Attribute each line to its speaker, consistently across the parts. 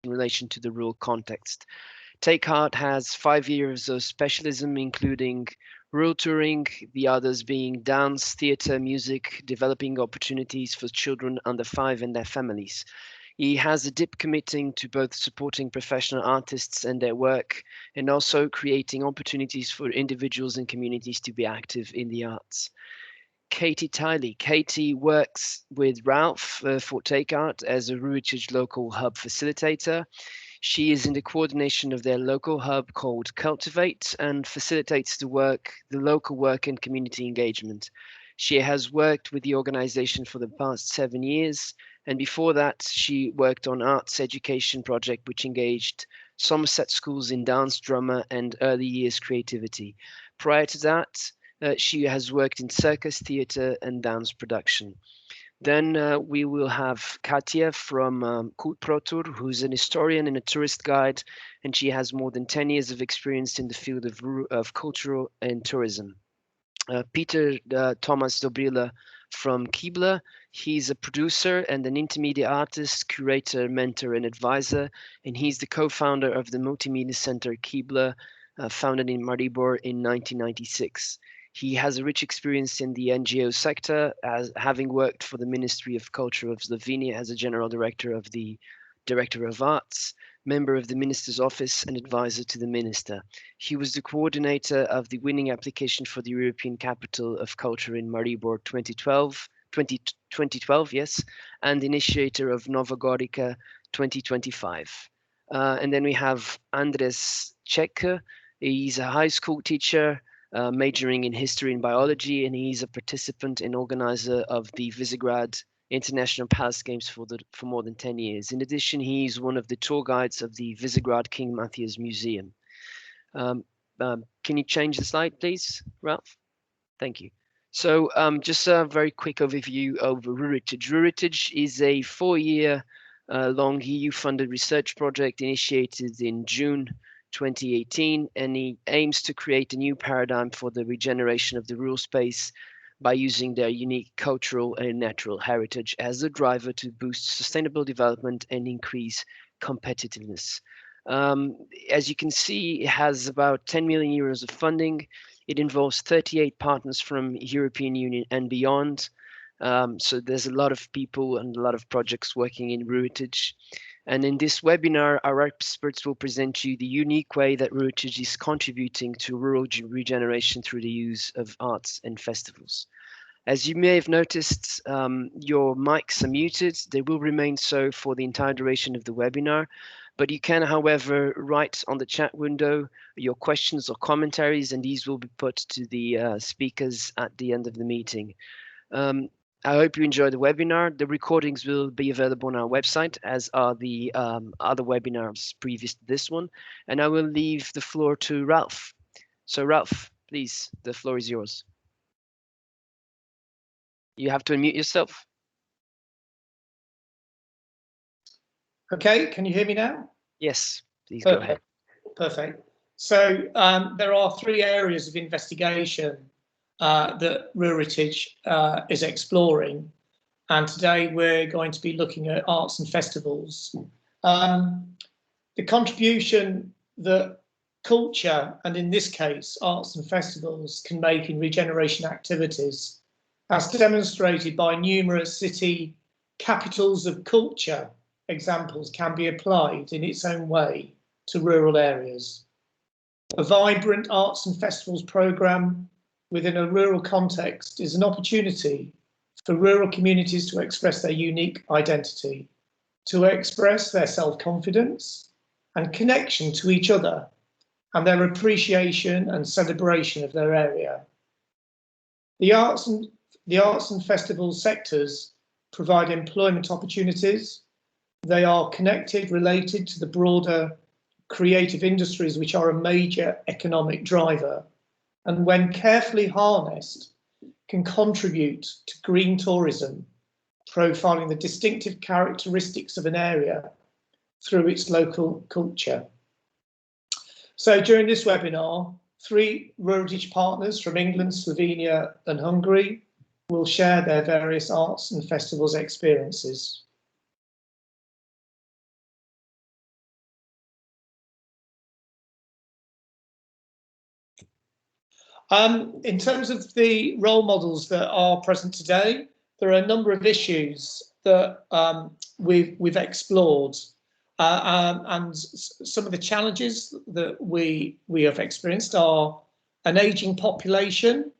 Speaker 1: in relation to the rural context. Take Heart has 5 years of specialism, including rural touring, the others being dance, theatre, music, developing opportunities for children under 5 and their families. He has a deep committing to both supporting professional artists and their work and also creating opportunities for individuals and communities to be active in the arts. Katie Tiley. Katie works with Ralph for Take Art as a RURITAGE local hub facilitator. She is in the coordination of their local hub called Cultivate and facilitates the local work and community engagement. She has worked with the organization for the past 7 years, and before that, she worked on arts education project which engaged Somerset schools in dance, drama, and early years creativity. Prior to that, she has worked in circus, theatre, and dance production. Then we will have Katia from ProTour, who's an historian and a tourist guide, and she has more than 10 years of experience in the field of cultural and tourism. Peter Thomas Dobrila from Kibla. He's a producer and an intermedia artist, curator, mentor, and advisor, and he's the co-founder of the multimedia center Kibla, founded in Maribor in 1996. He has a rich experience in the NGO sector, as having worked for the Ministry of Culture of Slovenia as a general director of the Director of Arts, member of the Minister's Office, and advisor to the Minister. He was the coordinator of the winning application for the European Capital of Culture in Maribor 2012, yes, and initiator of Nova Gorica 2025. And then we have Andres Čeka. He's a high school teacher, majoring in history and biology, and he's a participant and organizer of the Visegrad International Palace Games for more than 10 years. In addition, he's one of the tour guides of the Visegrad King Matthias Museum. Can you change the slide, please, Ralph? Thank you. So just a very quick overview of RURITAGE. RURITAGE is a 4-year long EU-funded research project initiated in June 2018, and it aims to create a new paradigm for the regeneration of the rural space by using their unique cultural and natural heritage as a driver to boost sustainable development and increase competitiveness. As you can see, it has about 10 million euros of funding. It involves 38 partners from European Union and beyond. So there's a lot of people and a lot of projects working in RURITAGE. And in this webinar, our experts will present you the unique way that RURITAGE is contributing to rural regeneration through the use of arts and festivals. As you may have noticed, your mics are muted. They will remain so for the entire duration of the webinar, but you can, however, write on the chat window your questions or commentaries, and these will be put to the speakers at the end of the meeting. I hope you enjoy the webinar. The recordings will be available on our website, as are the other webinars previous to this one. And I will leave the floor to Ralph. So Ralph, please, the floor is yours. You have to unmute yourself.
Speaker 2: Okay, can you hear me now?
Speaker 1: Yes, please go ahead.
Speaker 2: Perfect. So there are 3 areas of investigation that RURITAGE is exploring, and today we're going to be looking at arts and festivals. The contribution that culture, and in this case arts and festivals, can make in regeneration activities, as demonstrated by numerous city capitals of culture examples, can be applied in its own way to rural areas. A vibrant arts and festivals programme within a rural context is an opportunity for rural communities to express their unique identity, to express their self-confidence and connection to each other, and their appreciation and celebration of their area. The arts and festivals sectors provide employment opportunities. They are connected, related to the broader creative industries, which are a major economic driver, and when carefully harnessed, can contribute to green tourism, profiling the distinctive characteristics of an area through its local culture. So during this webinar, 3 RURITAGE partners from England, Slovenia and Hungary will share their various arts and festivals experiences. In terms of the role models that are present today, there are a number of issues that we've explored, and some of the challenges that we have experienced are an aging population,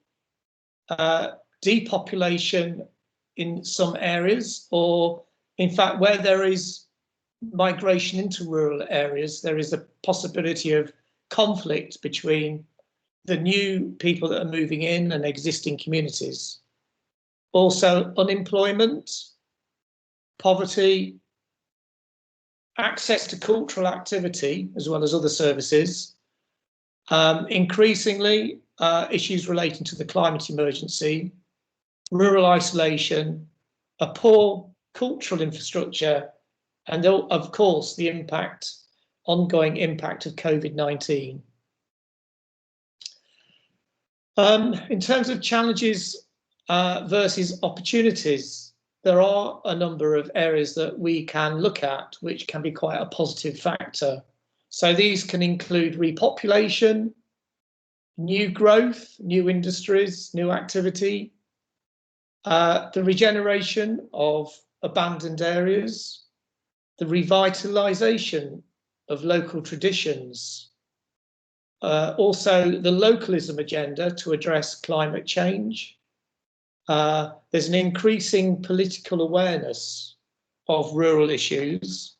Speaker 2: depopulation in some areas, or in fact where there is migration into rural areas, there is a possibility of conflict between the new people that are moving in and existing communities. Also unemployment, poverty, access to cultural activity as well as other services, increasingly issues relating to the climate emergency, rural isolation, a poor cultural infrastructure, and of course the ongoing impact of COVID-19. In terms of challenges versus opportunities, there are a number of areas that we can look at which can be quite a positive factor. So these can include repopulation, new growth, new industries, new activity, the regeneration of abandoned areas, the revitalisation of local traditions, also the localism agenda to address climate change. There's an increasing political awareness of rural issues,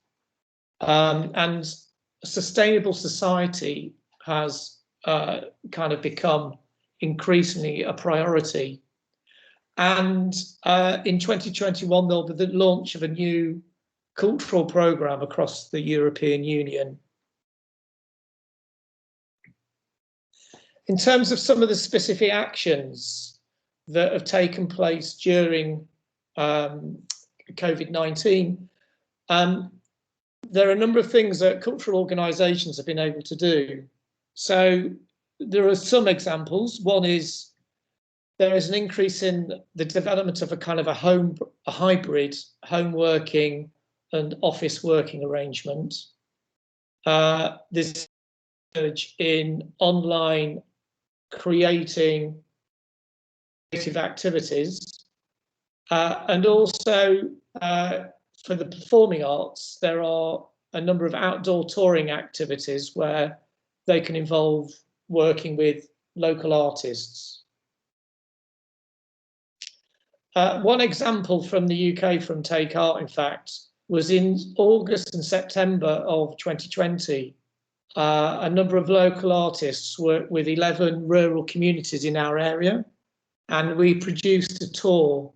Speaker 2: and a sustainable society has kind of become increasingly a priority. And in 2021, there'll be the launch of a new cultural programme across the European Union. In terms of some of the specific actions that have taken place during COVID-19, there are a number of things that cultural organisations have been able to do. So there are some examples. One is there is an increase in the development of a kind of a hybrid home working and office working arrangement. There's surge in online creative activities, and also for the performing arts, there are a number of outdoor touring activities where they can involve working with local artists. One example from the UK, from Take Art, in fact, was in August and September of 2020. A number of local artists worked with 11 rural communities in our area, and we produced a tour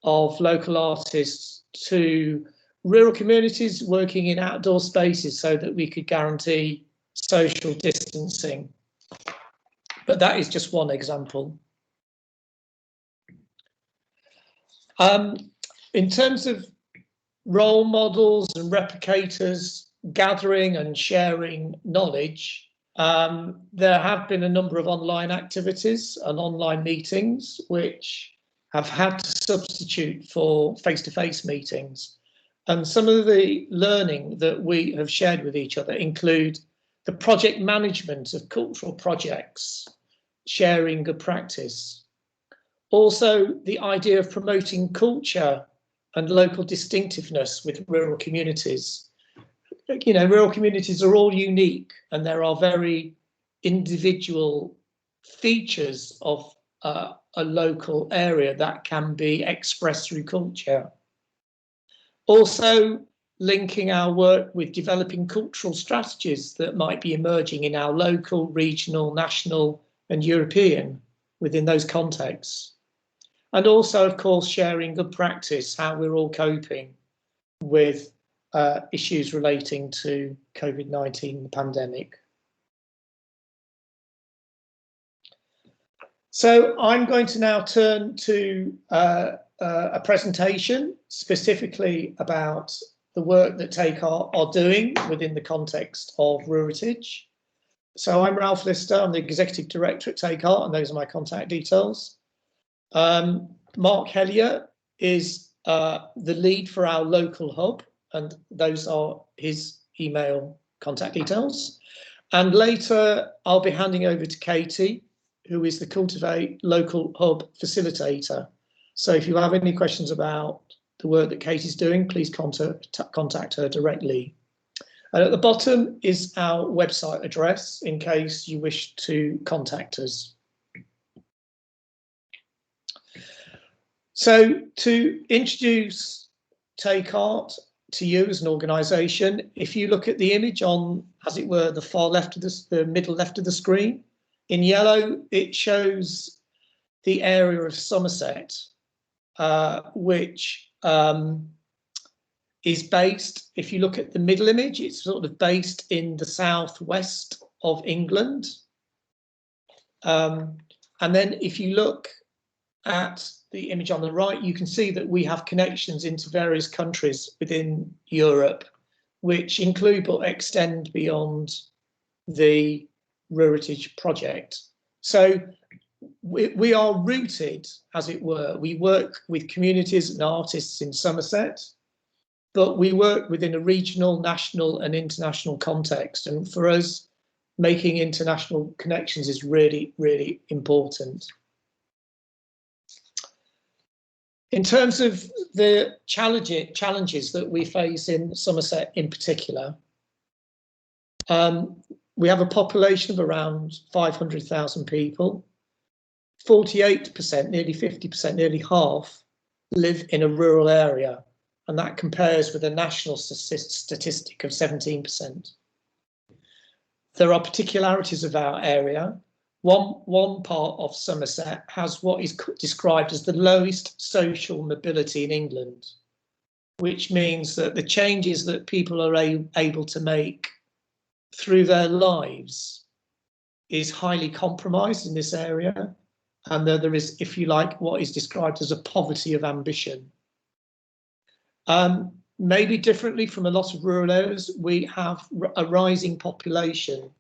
Speaker 2: of local artists to rural communities working in outdoor spaces so that we could guarantee social distancing. But that is just one example. In terms of role models and replicators gathering and sharing knowledge, there have been a number of online activities and online meetings which have had to substitute for face-to-face meetings. And some of the learning that we have shared with each other include the project management of cultural projects, sharing good practice. Also, the idea of promoting culture and local distinctiveness with rural communities. You know, rural communities are all unique, and there are very individual features of a local area that can be expressed through culture. Also, linking our work with developing cultural strategies that might be emerging in our local, regional, national, and European within those contexts. And also, of course, sharing good practice, how we're all coping with issues relating to COVID-19, the pandemic. So I'm going to now turn to a presentation specifically about the work that Take Art are doing within the context of RURITAGE. So I'm Ralph Lister, I'm the Executive Director at Take Art, and those are my contact details. Mark Hellier is the lead for our local hub, and those are his email contact details. And later I'll be handing over to Katie, who is the Cultivate Local Hub facilitator. So if you have any questions about the work that Kate is doing, please contact her directly. And at the bottom is our website address in case you wish to contact us. So to introduce Take Art to you as an organisation, if you look at the image on, as it were, the far left of the middle left of the screen, in yellow, it shows the area of Somerset, which is based, if you look at the middle image, it's sort of based in the southwest of England. And then if you look at the image on the right, you can see that we have connections into various countries within Europe, which include but extend beyond the RURITAGE project. So we are rooted, as it were. We work with communities and artists in Somerset, but we work within a regional, national and international context. And for us, making international connections is really, really important. In terms of the challenges that we face in Somerset in particular, we have a population of around 500,000 people. 48%, nearly 50%, nearly half live in a rural area, and that compares with a national statistic of 17%. There are particularities of our area. One part of Somerset has what is described as the lowest social mobility in England, which means that the changes that people are able to make through their lives is highly compromised in this area. And there is, if you like, what is described as a poverty of ambition. Maybe differently from a lot of rural areas, we have a rising population.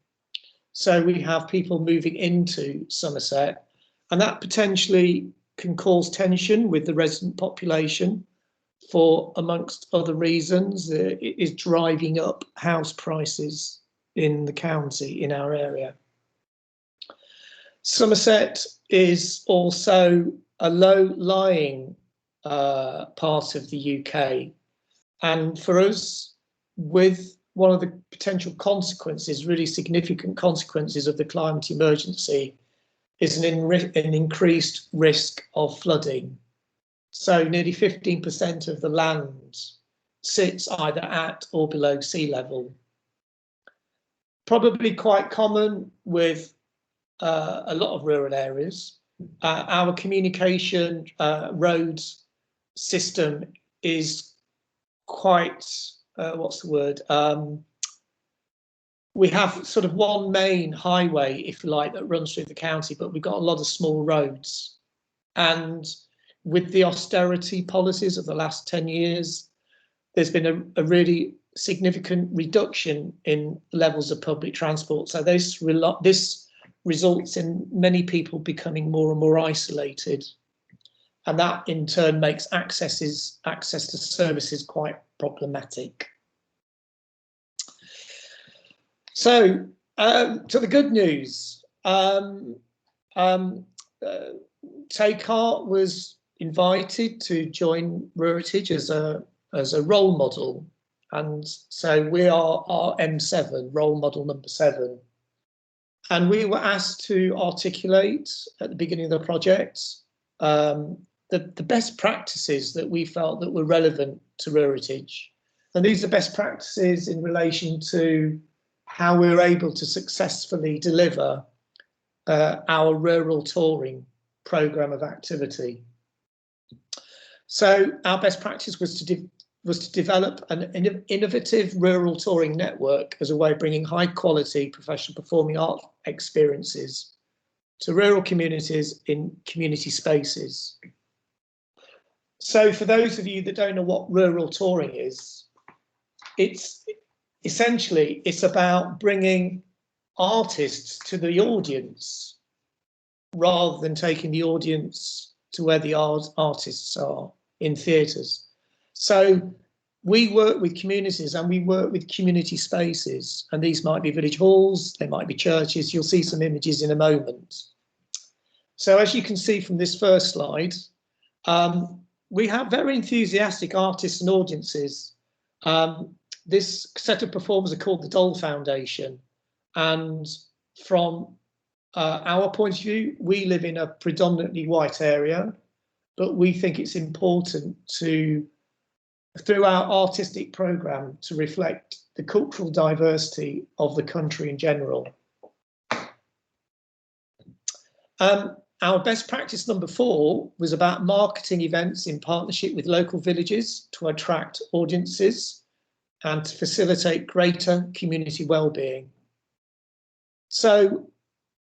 Speaker 2: So we have people moving into Somerset, and that potentially can cause tension with the resident population for, amongst other reasons, it is driving up house prices in the county, in our area. Somerset is also a low-lying part of the UK. And for us, with one of the potential consequences, really significant consequences of the climate emergency, is an increased risk of flooding. So nearly 15% of the land sits either at or below sea level. Probably quite common with a lot of rural areas. Our communication roads system is quite, what's the word? We have sort of one main highway, if you like, that runs through the county, but we've got a lot of small roads. And with the austerity policies of the last 10 years, there's been a really significant reduction in levels of public transport. So this results in many people becoming more and more isolated. And that in turn makes access to services quite problematic. So to the good news, Take Art was invited to join RURITAGE as a role model. And so we are our M7, role model number 7. And we were asked to articulate at the beginning of the project the best practices that we felt that were relevant to RURITAGE. And these are best practices in relation to how we're able to successfully deliver our rural touring programme of activity. So our best practice was to develop an innovative rural touring network as a way of bringing high quality professional performing art experiences to rural communities in community spaces. So for those of you that don't know what rural touring is, it's essentially, it's about bringing artists to the audience rather than taking the audience to where the artists are in theatres. So we work with communities and we work with community spaces, and these might be village halls, they might be churches. You'll see some images in a moment. So as you can see from this first slide, we have very enthusiastic artists and audiences. This set of performers are called the Dole Foundation, and from our point of view, we live in a predominantly white area, but we think it's important to, through our artistic programme, to reflect the cultural diversity of the country in general. Our best practice number 4 was about marketing events in partnership with local villages to attract audiences and to facilitate greater community well-being. So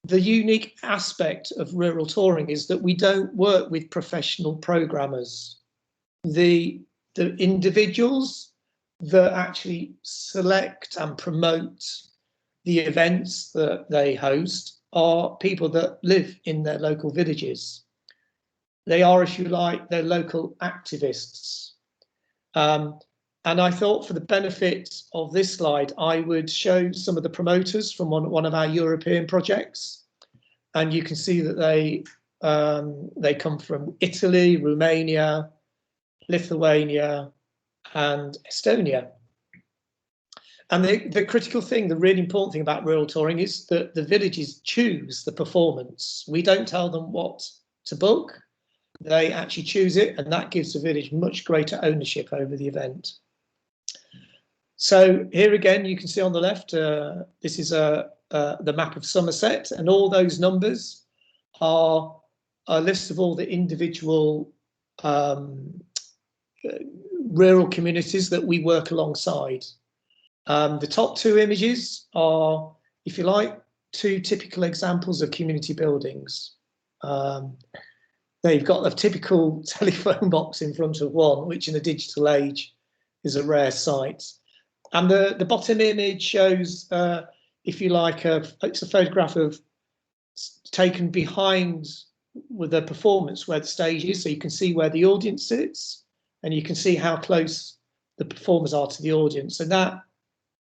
Speaker 2: the unique aspect of rural touring is that we don't work with professional programmers. The individuals that actually select and promote the events that they host are people that live in their local villages. They are, if you like, their local activists. And I thought for the benefit of this slide, I would show some of the promoters from one of our European projects. And you can see that they come from Italy, Romania, Lithuania, and Estonia. And the critical thing, the really important thing about rural touring is that the villages choose the performance. We don't tell them what to book. They actually choose it, and that gives the village much greater ownership over the event. So here again, you can see on the left, this is the map of Somerset, and all those numbers are a list of all the individual rural communities that we work alongside. The top 2 images are, if you like, 2 typical examples of community buildings. They've got a typical telephone box in front of one, which in the digital age is a rare sight. And the bottom image shows, if you like, it's a photograph of taken behind with the performance where the stage is, so you can see where the audience sits, and you can see how close the performers are to the audience. And that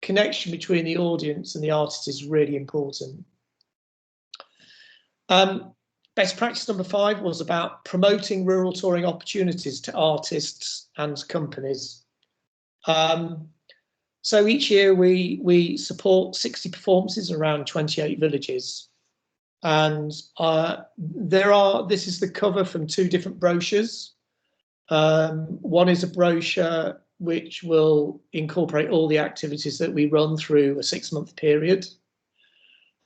Speaker 2: connection between the audience and the artist is really important. Best practice number 5 was about promoting rural touring opportunities to artists and companies. So each year we support 60 performances around 28 villages. And this is the cover from 2 different brochures. One is a brochure which will incorporate all the activities that we run through a 6-month period.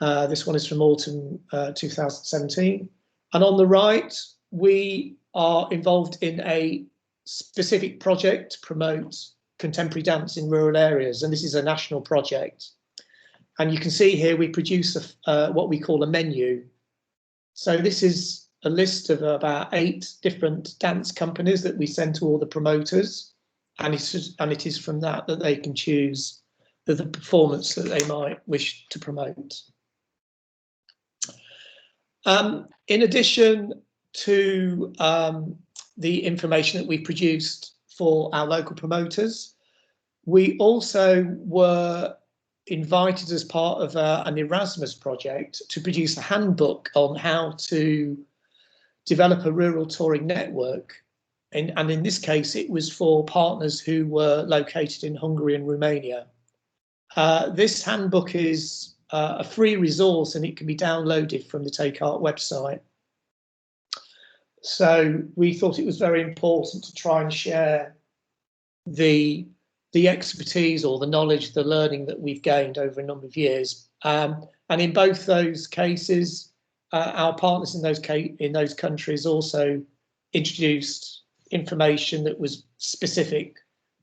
Speaker 2: This one is from autumn 2017. And on the right, we are involved in a specific project to promote contemporary dance in rural areas. And this is a national project. And you can see here we produce what we call a menu. So this is a list of about 8 different dance companies that we send to all the promoters. And it is from that they can choose the performance that they might wish to promote. In addition to the information that we produced for our local promoters, we also were invited as part of an Erasmus project to produce a handbook on how to develop a rural touring network. And in this case, it was for partners who were located in Hungary and Romania. This handbook is a free resource and it can be downloaded from the Take Art website. So we thought it was very important to try and share the expertise or the knowledge, the learning that we've gained over a number of years. And in both those cases, our partners in those countries also introduced information that was specific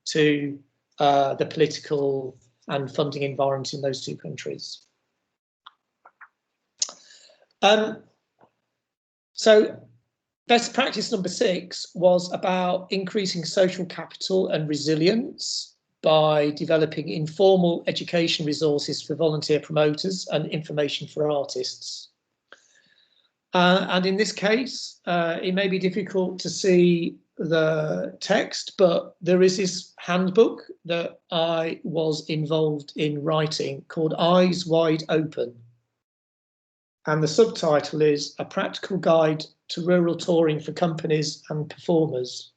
Speaker 2: to the political and funding environment in those 2 countries. So best practice number 6 was about increasing social capital and resilience by developing informal education resources for volunteer promoters and information for artists. And in this case, it may be difficult to see the text, but there is this handbook that I was involved in writing called Eyes Wide Open. and the subtitle is A Practical Guide to Rural Touring for Companies and Performers.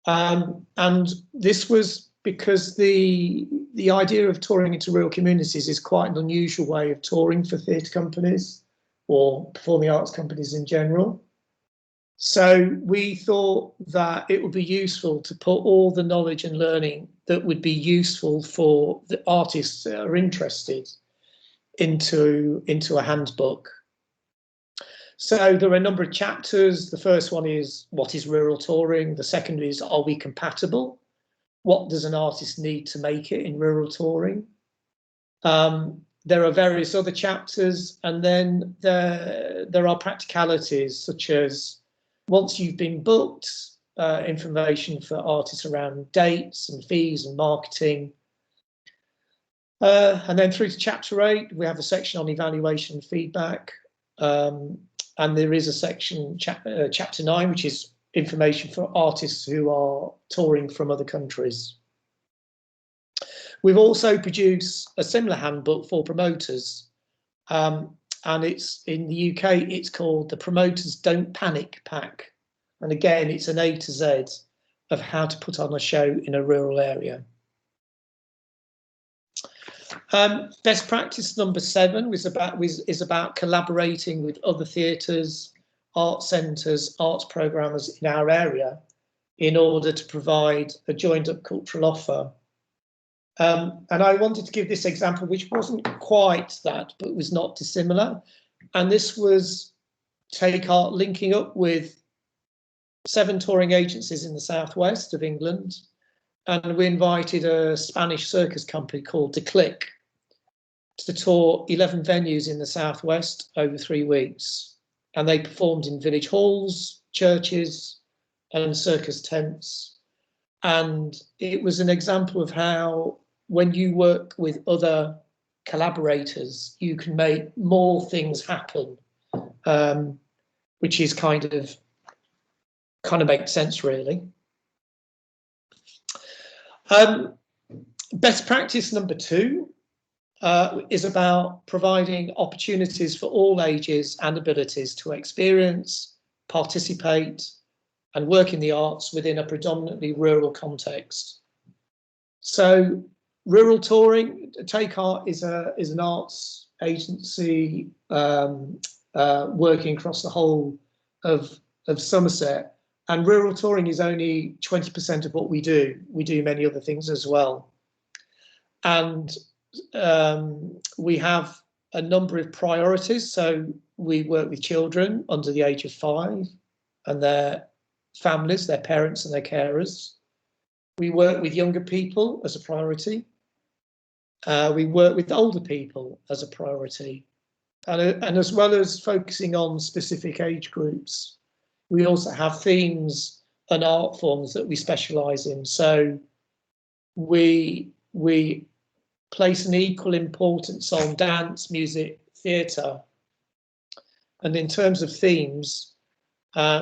Speaker 2: And this was because the idea of touring into rural communities is quite an unusual way of touring for theatre companies or performing arts companies in general. So we thought that it would be useful to put all the knowledge and learning that would be useful for the artists that are interested into a handbook. So there are a number of chapters. The first one is, what is rural touring? The second is, are we compatible? What does an artist need to make it in rural touring? There are various other chapters, and then there are practicalities such as, once you've been booked, information for artists around dates and fees and marketing. And then through to chapter 8, we have a section on evaluation and feedback. And there is a section, chapter 9, which is information for artists who are touring from other countries. We've also produced a similar handbook for promoters. And it's in the UK, it's called the Promoters Don't Panic Pack. And again, it's an A to Z of how to put on a show in a rural area. Best practice number 7 is about collaborating with other theatres, arts centres, arts programmers in our area in order to provide a joined up cultural offer. And I wanted to give this example, which wasn't quite that, but was not dissimilar. And this was Take Art linking up with 7 touring agencies in the southwest of England. And we invited a Spanish circus company called The Click to tour 11 venues in the southwest over 3 weeks. And they performed in village halls, churches, and circus tents. And it was an example of how, when you work with other collaborators, you can make more things happen, which is kind of makes sense, really. Best practice number 2 is about providing opportunities for all ages and abilities to experience, participate, and work in the arts within a predominantly rural context. So, rural touring, Take Art is an arts agency working across the whole of Somerset. And rural touring is only 20% of what we do. We do many other things as well. And we have a number of priorities. So we work with children under the age of 5 and their families, their parents and their carers. We work with younger people as a priority. We work with older people as a priority. And as well as focusing on specific age groups, we also have themes and art forms that we specialise in. So we place an equal importance on dance, music, theatre. And in terms of themes,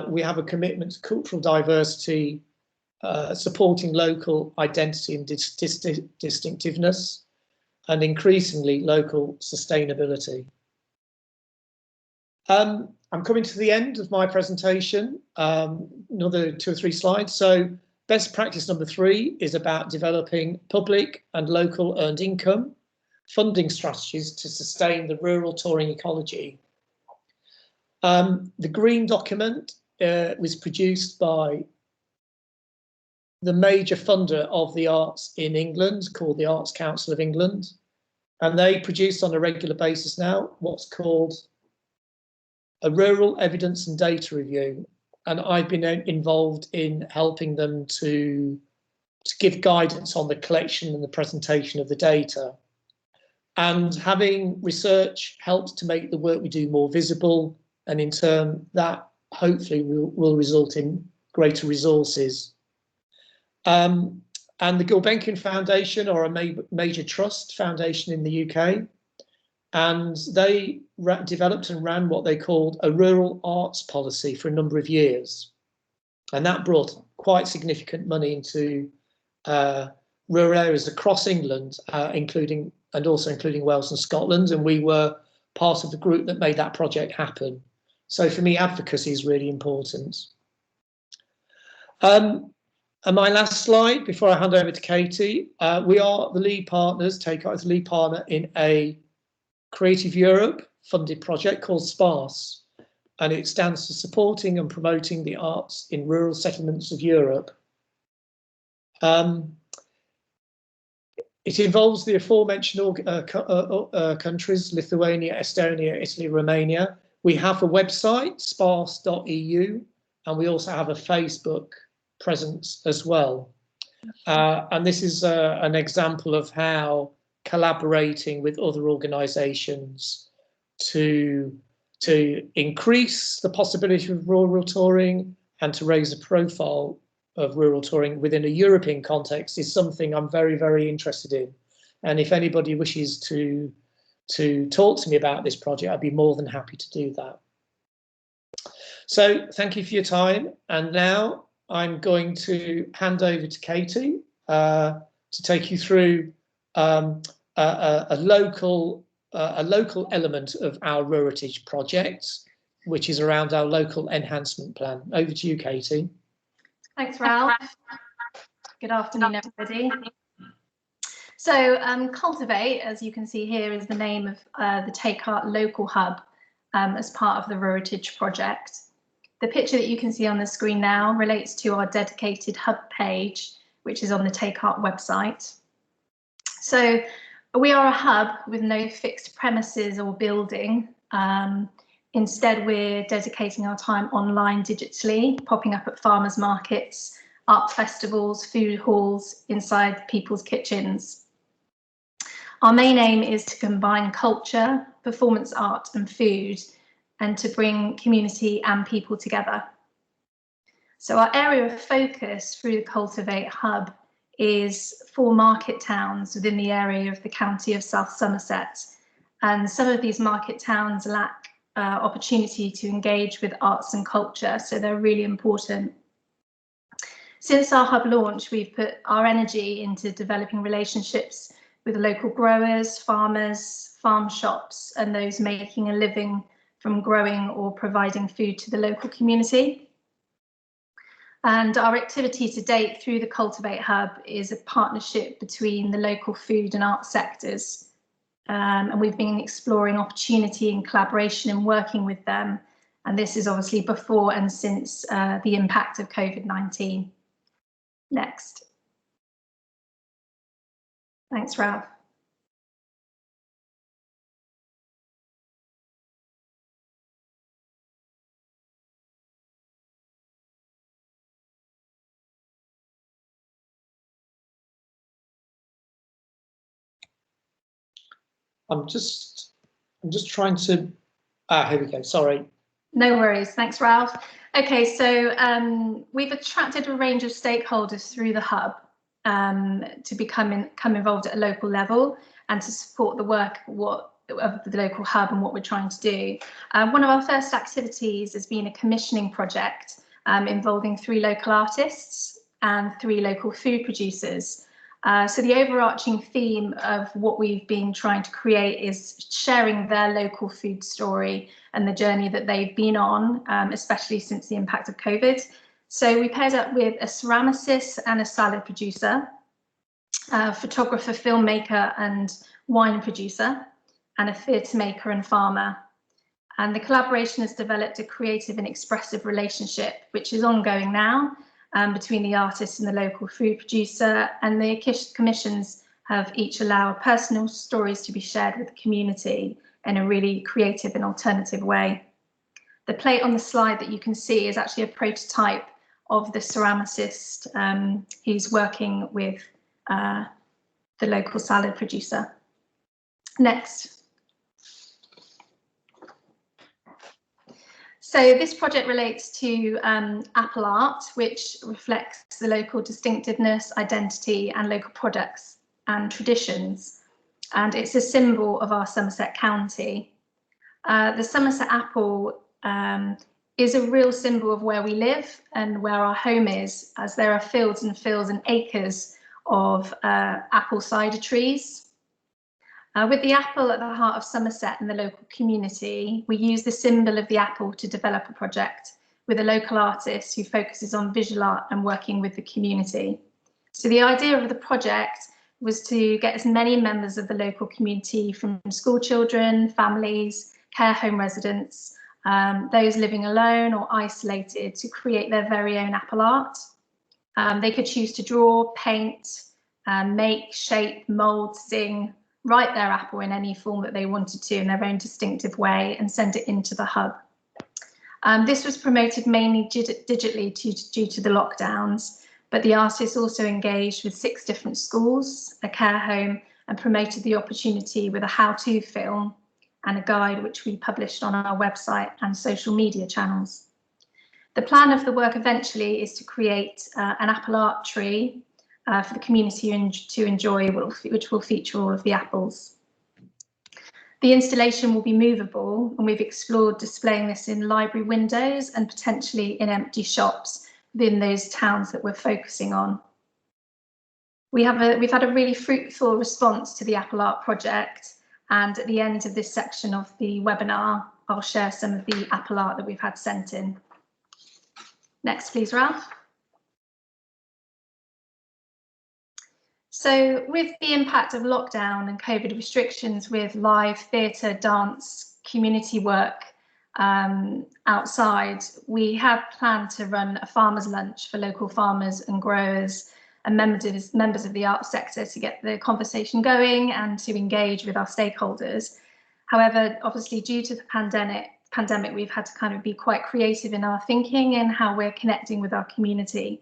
Speaker 2: we have a commitment to cultural diversity, supporting local identity and distinctiveness, and increasingly local sustainability. I'm coming to the end of my presentation, another 2 or 3 slides. So best practice number 3 is about developing public and local earned income, funding strategies to sustain the rural touring ecology. The green document was produced by the major funder of the arts in England, called the Arts Council of England. And they produce on a regular basis now what's called a rural evidence and data review. And I've been involved in helping them to give guidance on the collection and the presentation of the data. And having research helps to make the work we do more visible, and in turn that hopefully will result in greater resources. And the Gulbenkian Foundation are a major trust foundation in the UK, and they developed and ran what they called a rural arts policy for a number of years. And that brought quite significant money into rural areas across England, including Wales and Scotland. And we were part of the group that made that project happen. So for me, advocacy is really important. And my last slide before I hand over to Katie, we are the lead partners, Take Art is the lead partner in a Creative Europe funded project called SPARSE, and it stands for Supporting and Promoting the Arts in Rural Settlements of Europe. It involves the aforementioned countries, Lithuania, Estonia, Italy, Romania. We have a website, sparse.eu, and we also have a Facebook presence as well. And this is an example of how collaborating with other organisations to increase the possibility of rural touring and to raise the profile of rural touring within a European context is something I'm very, very interested in. And if anybody wishes to talk to me about this project, I'd be more than happy to do that. So thank you for your time. And now I'm going to hand over to Katie to take you through a local element of our RURITAGE project, which is around our local enhancement plan. Over to you, Katie.
Speaker 3: Thanks, Ralph. Good afternoon, everybody. So Cultivate, as you can see here, is the name of the Take Art local hub as part of the RURITAGE project. The picture that you can see on the screen now relates to our dedicated hub page, which is on the Take Art website. So we are a hub with no fixed premises or building. Instead, we're dedicating our time online digitally, popping up at farmers markets, art festivals, food halls, inside people's kitchens. Our main aim is to combine culture, performance art and food, and to bring community and people together. So our area of focus through the Cultivate Hub is 4 market towns within the area of the county of South Somerset. And some of these market towns lack opportunity to engage with arts and culture, so they're really important. Since our hub launch, we've put our energy into developing relationships with local growers, farmers, farm shops, and those making a living from growing or providing food to the local community. And our activity to date through the Cultivate Hub is a partnership between the local food and art sectors. And we've been exploring opportunity and collaboration and working with them. And this is obviously before and since the impact of COVID-19. Next. Thanks, Ralph.
Speaker 2: I'm just trying to, here we go, sorry.
Speaker 3: No worries, thanks, Ralph. Okay, so we've attracted a range of stakeholders through the hub to become involved at a local level and to support the work of the local hub and what we're trying to do. One of our first activities has been a commissioning project involving 3 local artists and 3 local food producers. So the overarching theme of what we've been trying to create is sharing their local food story and the journey that they've been on, especially since the impact of COVID. So we paired up with a ceramicist and a salad producer, a photographer, filmmaker and wine producer, and a theatre maker and farmer. And the collaboration has developed a creative and expressive relationship, which is ongoing now, between the artist and the local food producer, and the commissions have each allowed personal stories to be shared with the community in a really creative and alternative way. The plate on the slide that you can see is actually a prototype of the ceramicist who's working with the local salad producer. Next. So this project relates to apple art, which reflects the local distinctiveness, identity and local products and traditions. And it's a symbol of our Somerset County. The Somerset apple is a real symbol of where we live and where our home is, as there are fields and acres of apple cider trees. With the apple at the heart of Somerset and the local community, we use the symbol of the apple to develop a project with a local artist who focuses on visual art and working with the community. So the idea of the project was to get as many members of the local community, from school children, families, care home residents, those living alone or isolated, to create their very own apple art. They could choose to draw, paint, make, shape, mould, sing, write their apple in any form that they wanted to in their own distinctive way, and send it into the hub. This was promoted mainly digitally due to the lockdowns, but the artists also engaged with 6 different schools, a care home, and promoted the opportunity with a how-to film and a guide which we published on our website and social media channels. The plan of the work eventually is to create an apple art tree for the community to enjoy, which will feature all of the apples. The installation will be movable, and we've explored displaying this in library windows and potentially in empty shops within those towns that we're focusing on. We've had a really fruitful response to the apple art project, and at the end of this section of the webinar, I'll share some of the apple art that we've had sent in. Next, please, Ralph. So with the impact of lockdown and COVID restrictions with live theatre, dance, community work outside, we have planned to run a farmers' lunch for local farmers and growers and members of the arts sector to get the conversation going and to engage with our stakeholders. However, obviously, due to the pandemic, we've had to kind of be quite creative in our thinking and how we're connecting with our community.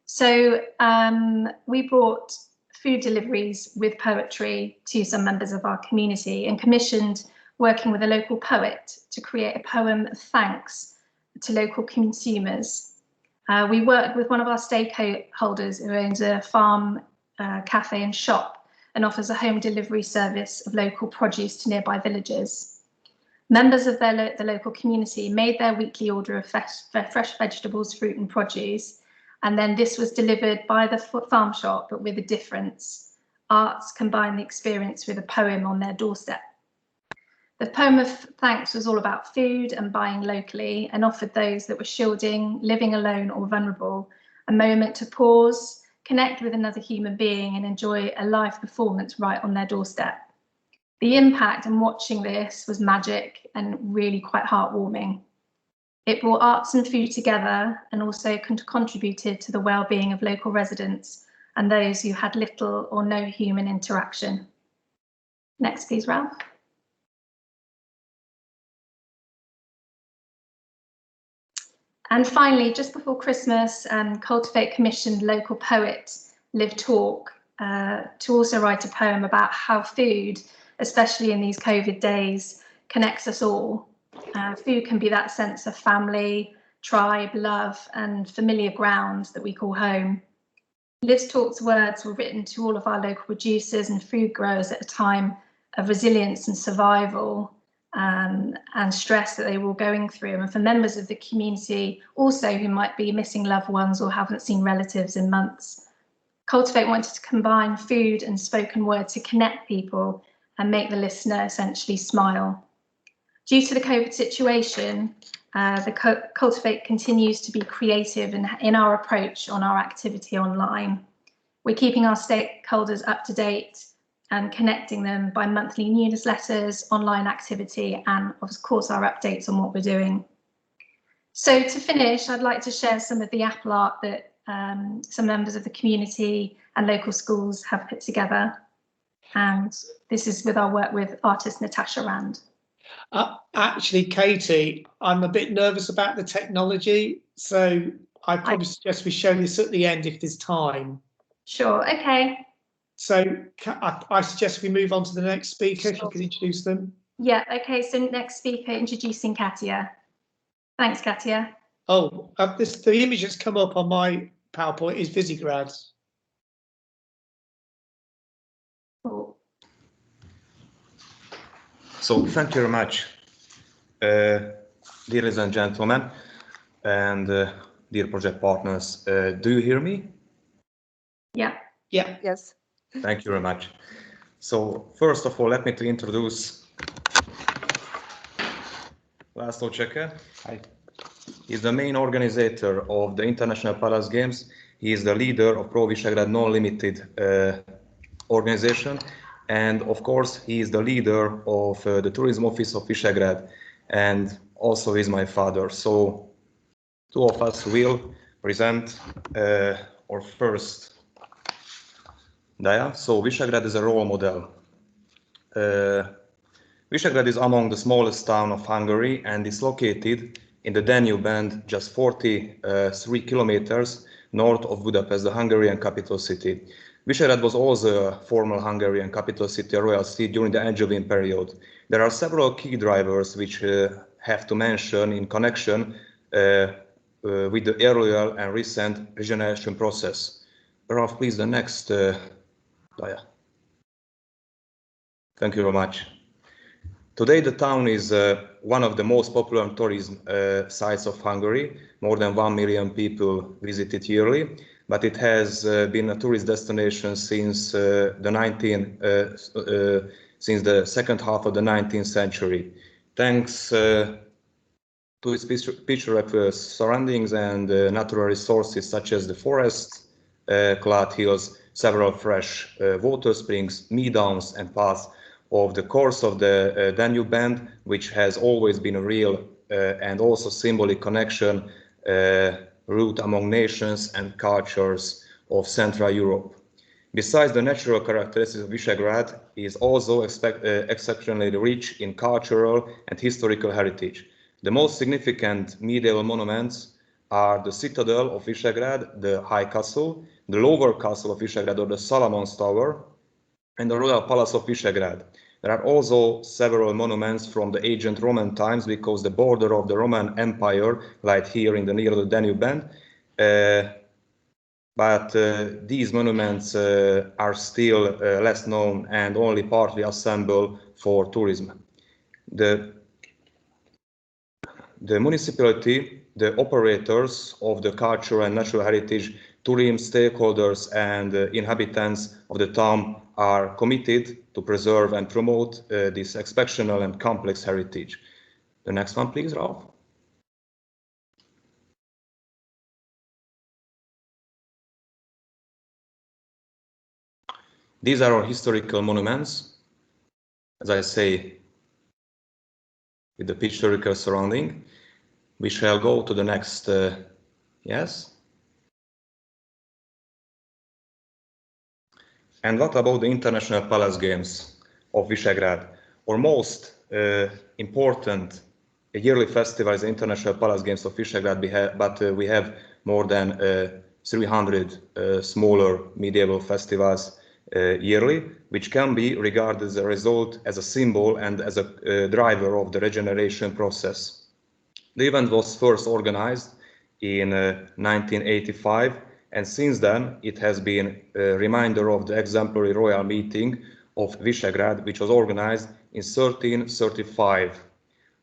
Speaker 3: So we brought food deliveries with poetry to some members of our community and commissioned working with a local poet to create a poem of thanks to local consumers. We worked with one of our stakeholders who owns a farm, cafe and shop and offers a home delivery service of local produce to nearby villages. Members of the local community made their weekly order of fresh vegetables, fruit and produce, and then this was delivered by the farm shop, but with a difference. Arts combined the experience with a poem on their doorstep. The poem of thanks was all about food and buying locally, and offered those that were shielding, living alone or vulnerable, a moment to pause, connect with another human being and enjoy a live performance right on their doorstep. The impact in watching this was magic and really quite heartwarming. It brought arts and food together and also contributed to the well-being of local residents and those who had little or no human interaction. Next, please, Ralph. And finally, just before Christmas, Cultivate commissioned local poet Liv Talk to also write a poem about how food, especially in these COVID days, connects us all. Food can be that sense of family, tribe, love, and familiar ground that we call home. Liv's Talk's words were written to all of our local producers and food growers at a time of resilience and survival and stress that they were all going through, and for members of the community also who might be missing loved ones or haven't seen relatives in months. Cultivate wanted to combine food and spoken word to connect people and make the listener essentially smile. Due to the COVID situation, Cultivate continues to be creative in our approach on our activity online. We're keeping our stakeholders up to date and connecting them by monthly newsletters, online activity, and of course our updates on what we're doing. So to finish, I'd like to share some of the apple art that some members of the community and local schools have put together. And this is with our work with artist Natasha Rand.
Speaker 2: Actually, Katie, I'm a bit nervous about the technology, so I probably suggest we show this at the end if there's time.
Speaker 3: Sure, okay.
Speaker 2: So I suggest we move on to the next speaker, sure. If you could introduce them.
Speaker 3: Yeah, okay, so next speaker, introducing Katia. Thanks, Katia.
Speaker 2: Oh, the image that's come up on my PowerPoint is Visegrad.
Speaker 3: Cool.
Speaker 4: So thank you very much, ladies and gentlemen, and dear project partners. Do you hear me?
Speaker 3: Yeah.
Speaker 2: Yeah.
Speaker 5: Yes.
Speaker 4: Thank you very much. So first of all, let me to introduce László Cseke. He's the main organizer of the International Palace Games. He is the leader of Pro Visegrad Non-Limited organization. And of course, he is the leader of the Tourism Office of Visegrad, and also is my father. So two of us will present our first dia. So Visegrad is a role model. Visegrad is among the smallest town of Hungary and is located in the Danube band, just 43 kilometers north of Budapest, the Hungarian capital city. Visegrad was also a former Hungarian capital city, a royal city during the Angevin period. There are several key drivers which have to mention in connection with the earlier and recent regeneration process. Ralph, please, the next dia. Thank you very much. Today, the town is one of the most popular tourism sites of Hungary. More than 1 million people visit it yearly, but it has been a tourist destination since since the second half of the 19th century. Thanks to its picturesque surroundings and natural resources such as the forests, clad hills, several fresh water springs, meadows and paths of the course of the Danube band, which has always been a real and also symbolic connection route among nations and cultures of Central Europe. Besides the natural characteristics of Visegrad, is also exceptionally rich in cultural and historical heritage. The most significant medieval monuments are the Citadel of Visegrad, the High Castle, the Lower Castle of Visegrad or the Solomon's Tower, and the Royal Palace of Visegrad. There are also several monuments from the ancient Roman times because the border of the Roman Empire lies here in the near the Danube band. But these monuments are still less known and only partly assembled for tourism. The municipality, the operators of the cultural and natural heritage, tourism stakeholders and inhabitants of the town are committed to preserve and promote this exceptional and complex heritage. The next one, please, Ralph. These are our historical monuments, as I say, with the pictorial surrounding. We shall go to the next, yes. And what about the International Palace Games of Visegrad? Our most important yearly festival is the International Palace Games of Visegrad, but we have more than 300 smaller medieval festivals yearly, which can be regarded as a result, as a symbol and as a driver of the regeneration process. The event was first organized in 1985, and since then it has been a reminder of the exemplary royal meeting of Visegrad, which was organized in 1335,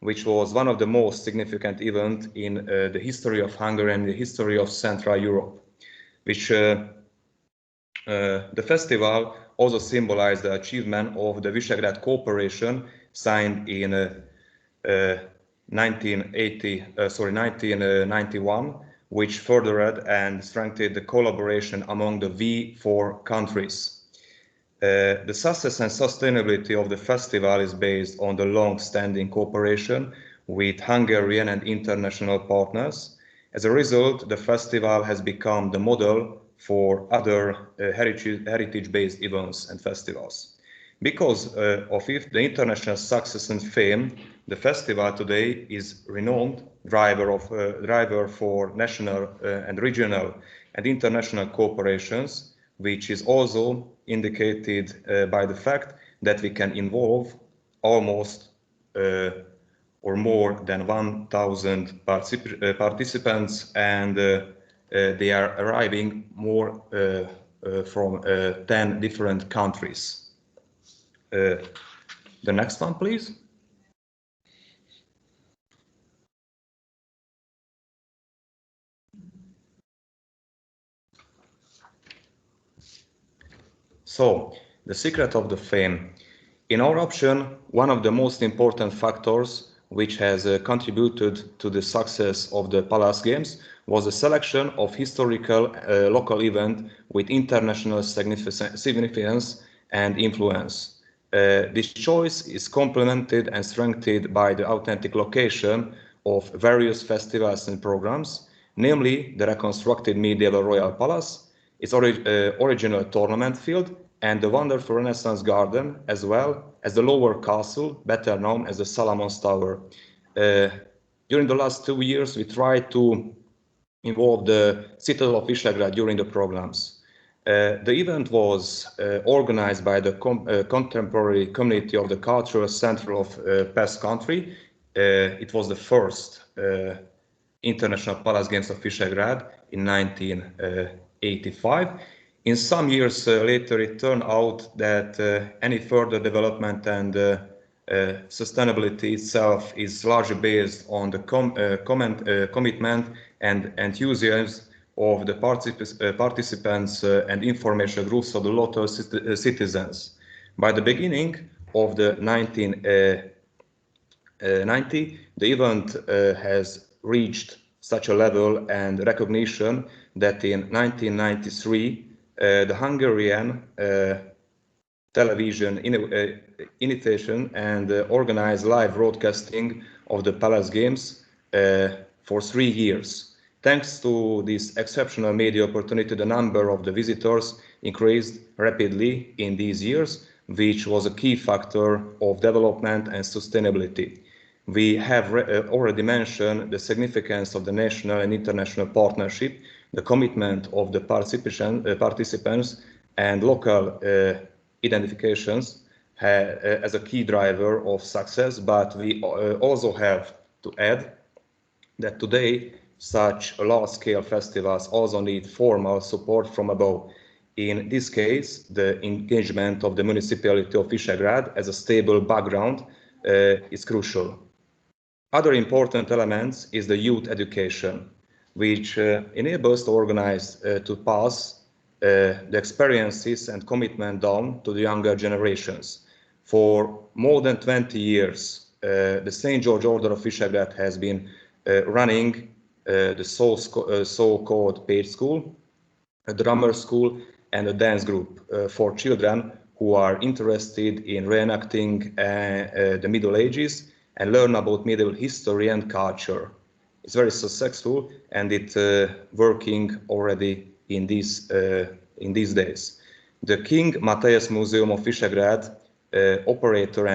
Speaker 4: which was one of the most significant events in the history of Hungary and the history of Central Europe, which the festival also symbolized the achievement of the Visegrad Cooperation signed in 1991, which furthered and strengthened the collaboration among the V4 countries. The success and sustainability of the festival is based on the long-standing cooperation with Hungarian and international partners. As a result, the festival has become the model for other heritage-based events and festivals. Because of it, the international success and fame, the festival today is renowned driver for national and regional and international cooperations, which is also indicated by the fact that we can involve almost or more than 1,000 participants, and they are arriving more from 10 different countries. The next one, please. So, The secret of the fame. In our option, one of the most important factors which has contributed to the success of the Palace Games was the selection of historical local event with international significance and influence. This choice is complemented and strengthened by the authentic location of various festivals and programs, namely the reconstructed medieval Royal Palace, its original tournament field, and the wonderful Renaissance garden, as well as the lower castle, better known as the Solomon's Tower. During the last 2 years, we tried to involve the citadel of Visegrad during the programs. The event was organized by the contemporary community of the cultural center of Pest country. It was the first International Palace Games of Visegrad in 1985. In some years later, it turned out that any further development and sustainability itself is largely based on the commitment and enthusiasm of the participants and information groups of the local citizens. By the beginning of the 1990, the event has reached such a level and recognition that in 1993, the Hungarian television initiation and organized live broadcasting of the Palace Games for 3 years. Thanks to this exceptional media opportunity, the number of the visitors increased rapidly in these years, which was a key factor of development and sustainability. We have already mentioned the significance of the national and international partnership, the commitment of the participants and local identifications as a key driver of success, but we also have to add that today such large-scale festivals also need formal support from above. In this case, the engagement of the municipality of Visegrad as a stable background is crucial. Other important elements is the youth education, which enables the organizers to pass the experiences and commitment down to the younger generations. For more than 20 years, the St. George Order of Visegrad has been running the so-called paid school, a drummer school, and a dance group for children who are interested in reenacting the Middle Ages and learn about medieval history and culture. It's very successful, and it's working already in these days. The King Matthias Museum of Visegrad, operator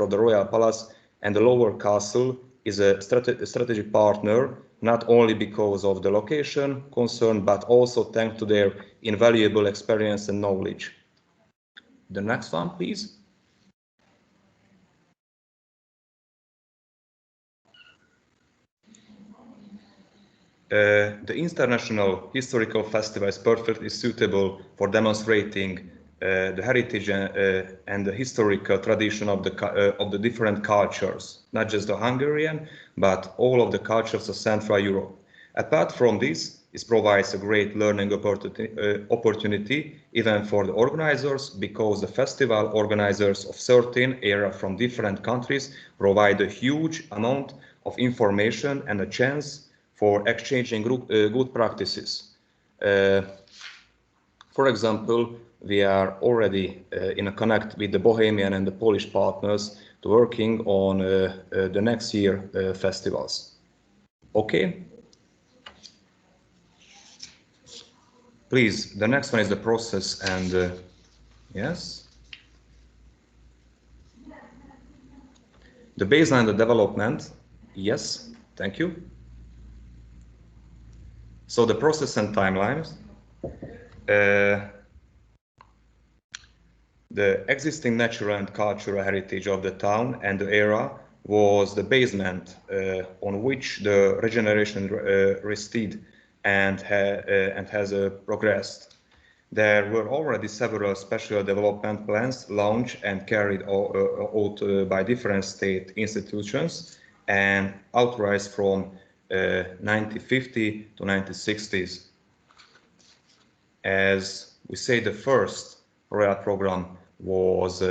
Speaker 4: of the Royal Palace and the Lower Castle, is a strategic partner, not only because of the location concerned, but also thanks to their invaluable experience and knowledge. The next one, please. The International Historical Festival is perfectly suitable for demonstrating the heritage and the historical tradition of the different cultures, not just the Hungarian, but all of the cultures of Central Europe. Apart from this, it provides a great learning opportunity even for the organizers, because the festival organizers of certain areas from different countries provide a huge amount of information and a chance for exchanging good practices. For example, we are already in a connect with the Bohemian and the Polish partners to working on the next year festivals. Okay. Please, the next one is the process and yes. The baseline, the development, yes, thank you. So the process and timelines. The existing natural and cultural heritage of the town and the area was the basement on which the regeneration rested and has progressed. There were already several special development plans launched and carried out by different state institutions and authorized from 1950 to 1960s. As we say, the first Royal program was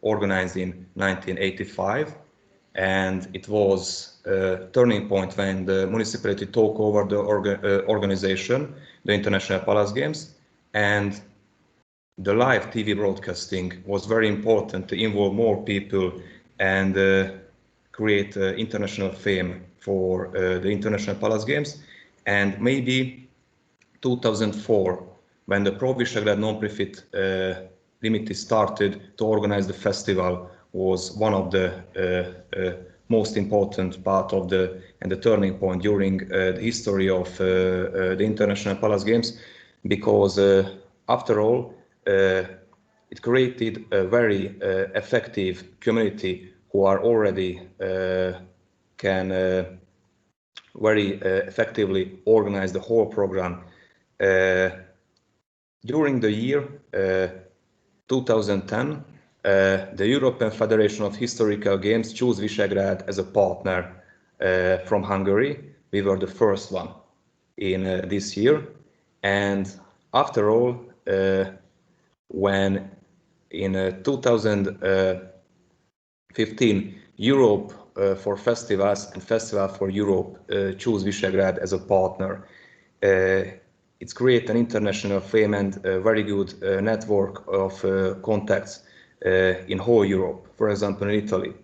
Speaker 4: organized in 1985, and it was a turning point when the municipality took over the organization, the International Palace Games, and the live TV broadcasting was very important to involve more people and create international fame for the International Palace Games. And maybe 2004, when the Pro Visegrad non-profit limited started to organize the festival, was one of the most important part of the turning point during the history of the International Palace Games, because after all, it created a very effective community who are already can very effectively organize the whole program. During the year 2010, the European Federation of Historical Games chose Visegrad as a partner from Hungary. We were the first one in this year, and after all, when in 2015 Europe for Festivals and Festival for Europe chose Visegrad as a partner, it's created an international fame and a very good network of contacts in whole Europe, for example in Italy.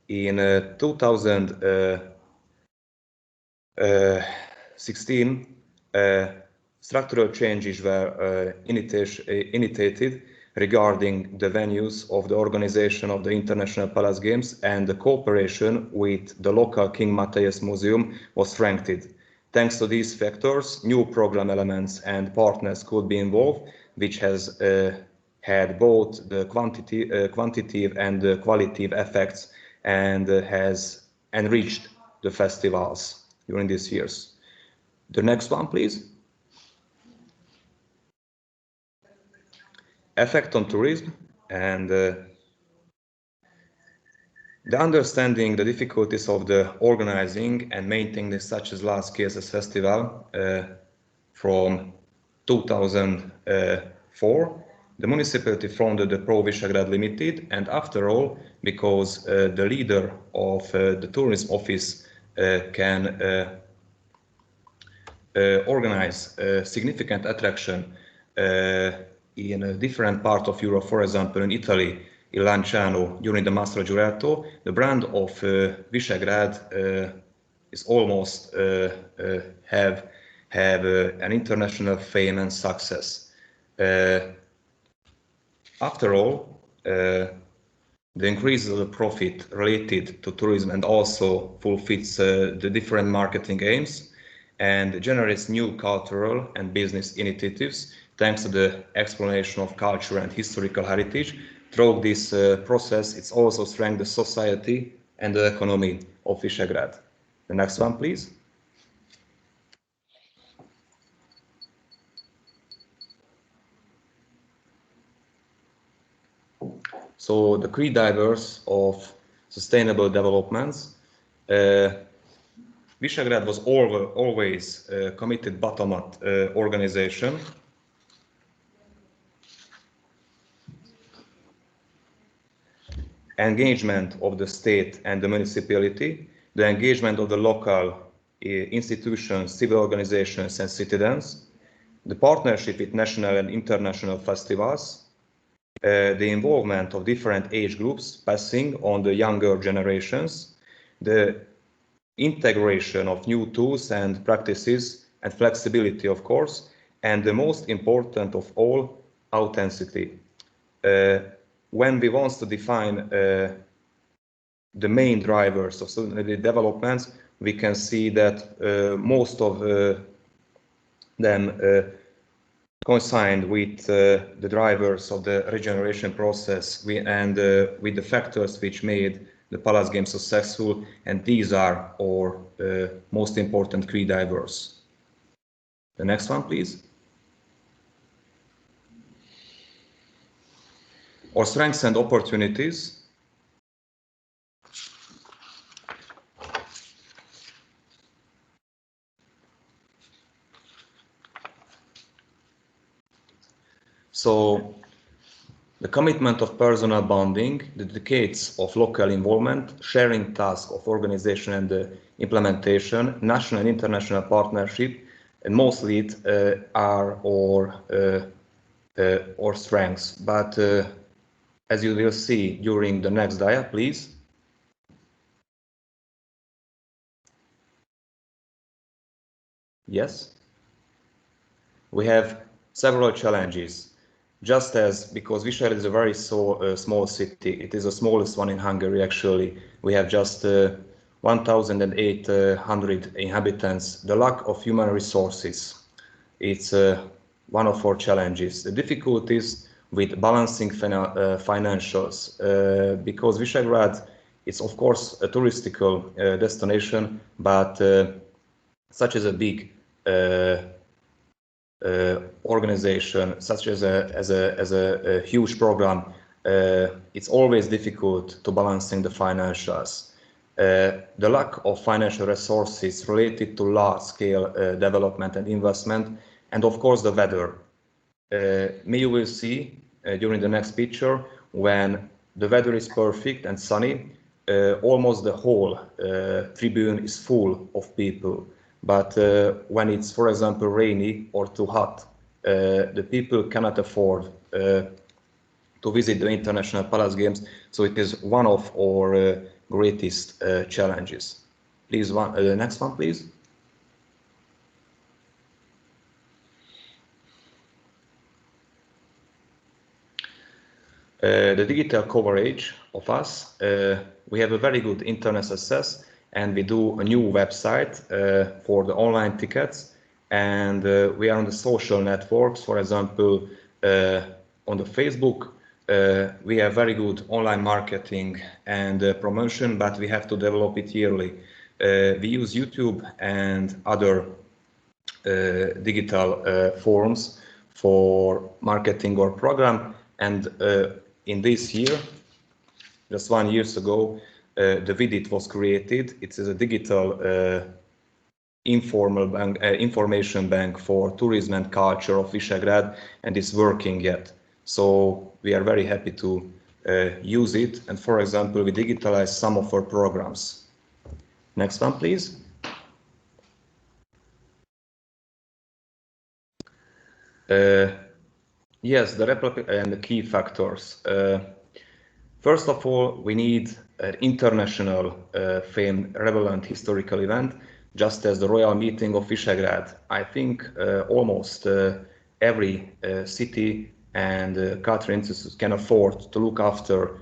Speaker 4: In 2016, structural changes were initiated regarding the venues of the organization of the International Palace Games, and the cooperation with the local King Matthias Museum was strengthened. Thanks to these factors, new program elements and partners could be involved, which has had both the quantitative and the qualitative effects, and has enriched the festivals during these years. The next one, please. Effect on tourism and the understanding the difficulties of the organizing and maintaining such as large scale festival from 2004. The municipality founded the Pro Visegrad Limited, and after all, because the leader of the tourism office can organize significant attraction in a different part of Europe, for example in Italy, in Lanciano during the Mastro Giurato, the brand of Visegrad is almost have an international fame and success. After all, the increase of the profit related to tourism and also fulfills the different marketing aims and generates new cultural and business initiatives thanks to the exploration of culture and historical heritage. Through this process, it's also strengthened the society and the economy of Visegrad. The next one, please. So the key drivers of sustainable developments. Visegrad was always a committed bottom-up organization. Engagement of the state and the municipality, the engagement of the local institutions, civil organizations and citizens, the partnership with national and international festivals, the involvement of different age groups passing on the younger generations, the integration of new tools and practices and flexibility, of course, and the most important of all, authenticity. When we want to define the main drivers of sustainability developments, we can see that most of them coincide with the drivers of the regeneration process and with the factors which made the Palace Games successful, and these are our most important key drivers. The next one, please. Our strengths and opportunities. So the commitment of personal bonding, the decades of local involvement, sharing tasks of organization and implementation, national and international partnership, and mostly it are our strengths. But as you will see during the next dia, please. Yes. We have several challenges. Just as, because Visegrád is a very small city, it is the smallest one in Hungary actually. We have just 1,800 inhabitants. The lack of human resources, it's one of our challenges. The difficulties with balancing financials, because Visegrád is of course a touristical destination, but such as a big organization, such as a huge program, it's always difficult to balancing the financials. The lack of financial resources related to large-scale development and investment, and of course the weather. You will see during the next picture, when the weather is perfect and sunny, almost the whole tribune is full of people. But when it's, for example, rainy or too hot, the people cannot afford to visit the International Palace Games. So it is one of our greatest challenges. Please, the next one, please. The digital coverage of us, we have a very good internet access, and we do a new website for the online tickets, and we are on the social networks. For example, on the Facebook, we have very good online marketing and promotion, but we have to develop it yearly. We use YouTube and other digital forums for marketing our program, and in this year, just 1 year ago, the Vidit was created. It is a digital informal bank, information bank for tourism and culture of Visegrád, and it's working yet. So we are very happy to use it. And for example, we digitalize some of our programs. Next one, please. Yes, the replica and the key factors. First of all, we need an international famed relevant historical event, just as the Royal Meeting of Visegrád. I think almost every city and country institute can afford to look after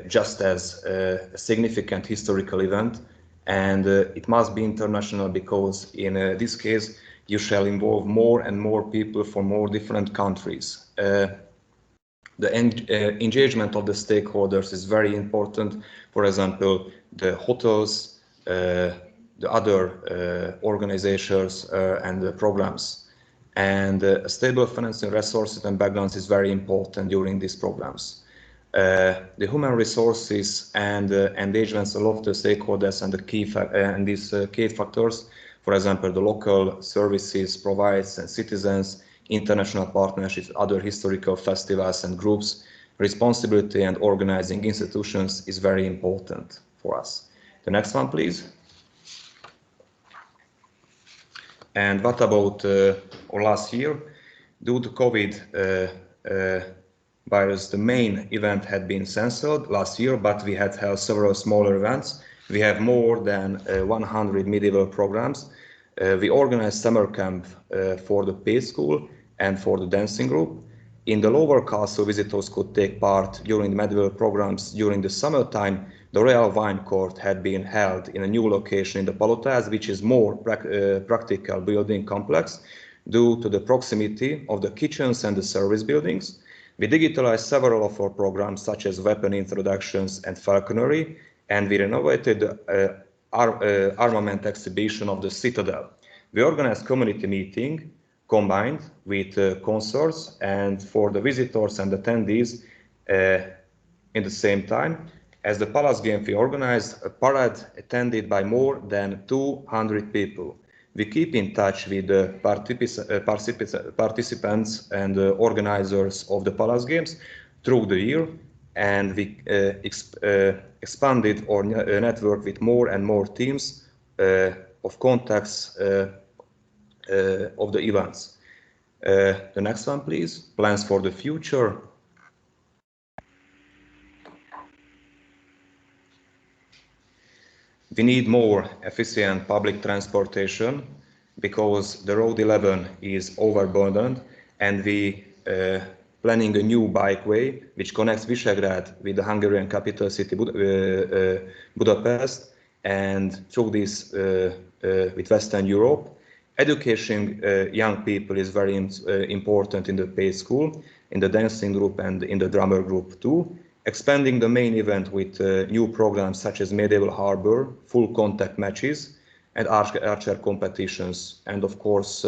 Speaker 4: just as a significant historical event, and it must be international, because in this case you shall involve more and more people from more different countries. The engagement of the stakeholders is very important. For example, the hotels, the other organizations and the programs. And stable financing resources and backgrounds is very important during these programs. The human resources and engagements of the stakeholders and the key factors, for example, the local services provides and citizens, international partnerships, other historical festivals and groups, responsibility and organizing institutions is very important for us. The next one, please. And what about last year? Due to COVID virus, the main event had been cancelled last year, but we had held several smaller events. We have more than 100 medieval programs. We organized summer camp for the Pay School and for the dancing group. In the lower castle, visitors could take part during the medieval programs. During the summertime, the Royal Wine Court had been held in a new location in the Palotáz, which is more practical building complex due to the proximity of the kitchens and the service buildings. We digitalized several of our programs, such as weapon introductions and falconry, and we renovated the armament exhibition of the Citadel. We organized community meeting combined with concerts, and for the visitors and attendees in the same time. As the Palace Games, we organized a parade attended by more than 200 people. We keep in touch with the participants and organizers of the Palace Games through the year, and we expanded our network with more and more teams of contacts of the events. The next one, please. Plans for the future. We need more efficient public transportation because the Road 11 is overburdened, and we planning a new bikeway which connects Visegrad with the Hungarian capital city Budapest, and through this with Western Europe. Educating young people is very important in the paid school, in the dancing group and in the drummer group too. Expanding the main event with new programs such as Medieval Harbor, full contact matches, and archer competitions. And of course,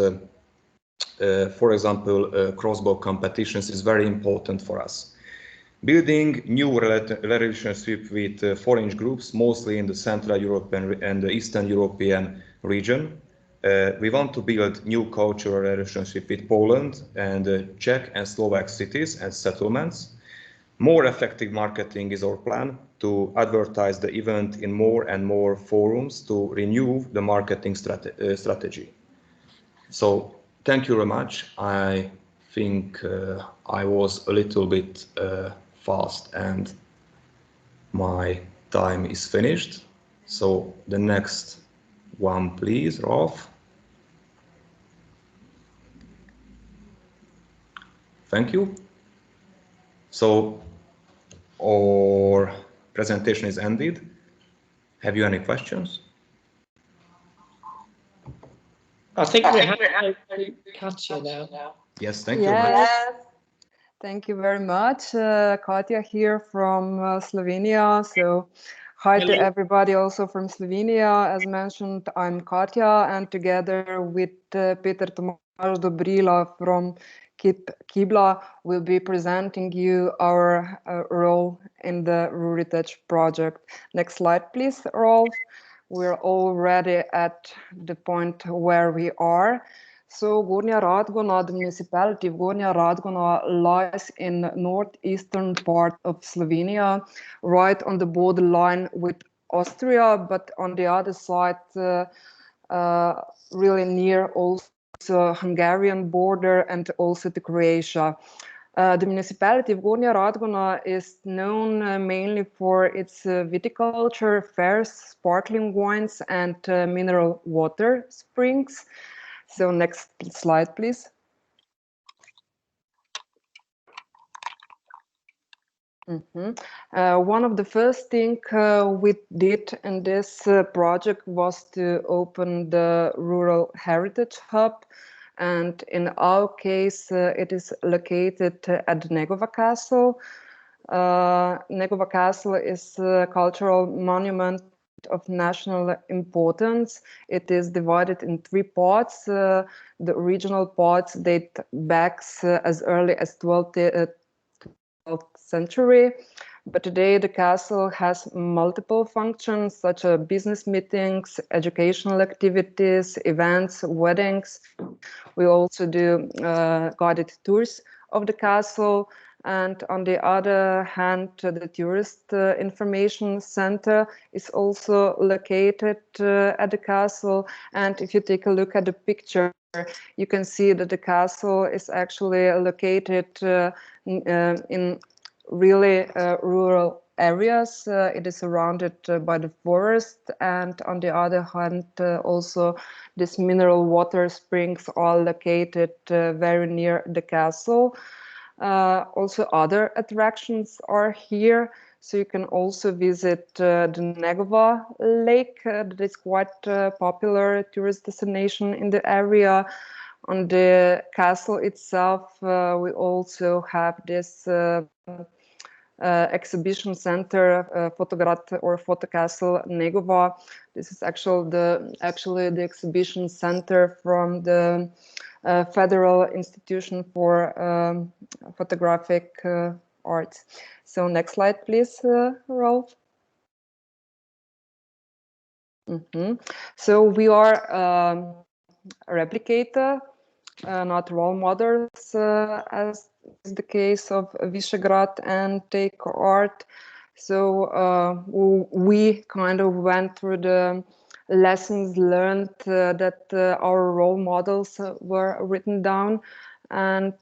Speaker 4: for example, crossbow competitions is very important for us. Building new relationships with foreign groups, mostly in the Central European and the Eastern European region. We want to build new cultural relationship with Poland and Czech and Slovak cities and settlements. More effective marketing is our plan to advertise the event in more and more forums to renew the marketing strategy. So thank you very much. I think I was a little bit fast and my time is finished. So the next one, please, Rolf. Thank you. So our presentation is ended. Have you any questions?
Speaker 2: I think we have Katja now.
Speaker 4: Yes, thank you.
Speaker 5: Yes, thank you very much. Katja here from Slovenia. So hi to everybody also from Slovenia. As mentioned, I'm Katja, and together with Peter Tomaž Dobrila from Kibla, we'll be presenting you our role in the RURITAGE project. Next slide, please, Rolf. We're already at the point where we are. So Gornja Radgona, the municipality of Gornja Radgona, lies in northeastern part of Slovenia, right on the borderline with Austria, but on the other side, really near also Hungarian border and also to Croatia. The municipality of Gornja Radgona is known mainly for its viticulture, fairs, sparkling wines, and mineral water springs. So next slide, please. One of the first things we did in this project was to open the Rural Heritage Hub, and in our case it is located at Negova Castle. Negova Castle is a cultural monument of national importance. It is divided in three parts. The original parts date back as early as 12th century, but today the castle has multiple functions such as business meetings, educational activities, events, weddings. We also do guided tours of the castle, and on the other hand, the tourist information center is also located at the castle. And if you take a look at the picture, you can see that the castle is actually located in really rural areas. It is surrounded by the forest, and on the other hand, also these mineral water springs are located very near the castle. Also other attractions are here, so you can also visit the Negova Lake. That is quite a popular tourist destination in the area. On the castle itself, we also have this exhibition center, Fotograd or Photocastle Negova. This is actually the exhibition center from the Federal Institution for Photographic Arts. So next slide, please, Rolf. So we are replicator, not role models, as is the case of Visegrad and Take Art. So we kind of went through the lessons learned that our role models were written down, and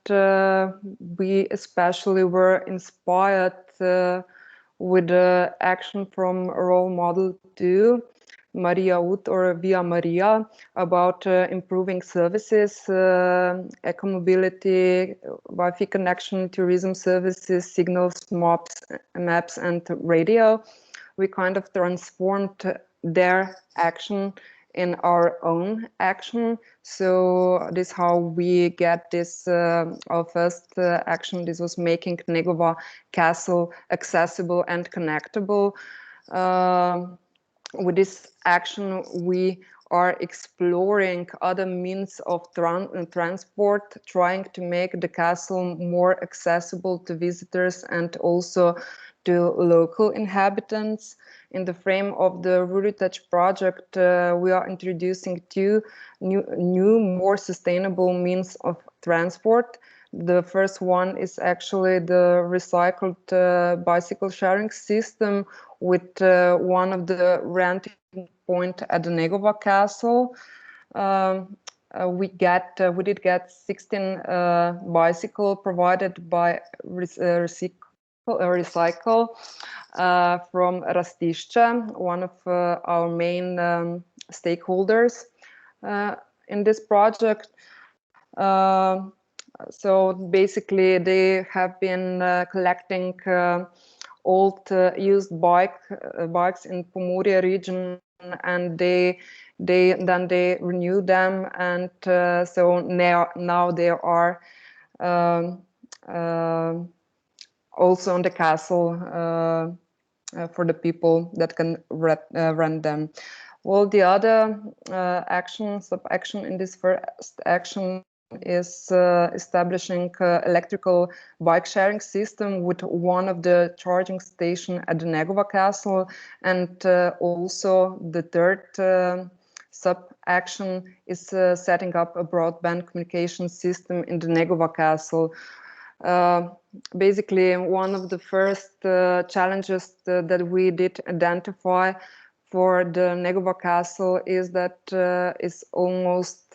Speaker 5: we especially were inspired with the action from role model 2, Maria Ut or Via Maria, about improving services, eco-mobility, Wi-Fi connection, tourism services, signals, maps, and radio. We kind of transformed their action in our own action. So this is how we get this, our first action. This was making Negova Castle accessible and connectable. With this action, we are exploring other means of transport, trying to make the castle more accessible to visitors and also to local inhabitants. In the frame of the RURITAGE project, we are introducing two new, more sustainable means of transport. The first one is actually the recycled bicycle sharing system with one of the renting point at the Negova Castle. We did get 16 bicycle provided by Recycle from Rastišće, one of our main stakeholders in this project. So basically, they have been collecting old used bikes in Pomoria region, and they renew them, and so now they are also on the castle for the people that can rent them. Well, the other sub-action in this first action is establishing electrical bike sharing system with one of the charging station at the Negova Castle, and also the third sub-action is setting up a broadband communication system in the Negova Castle. Basically, one of the first challenges that we did identify for the Negova Castle is that it's almost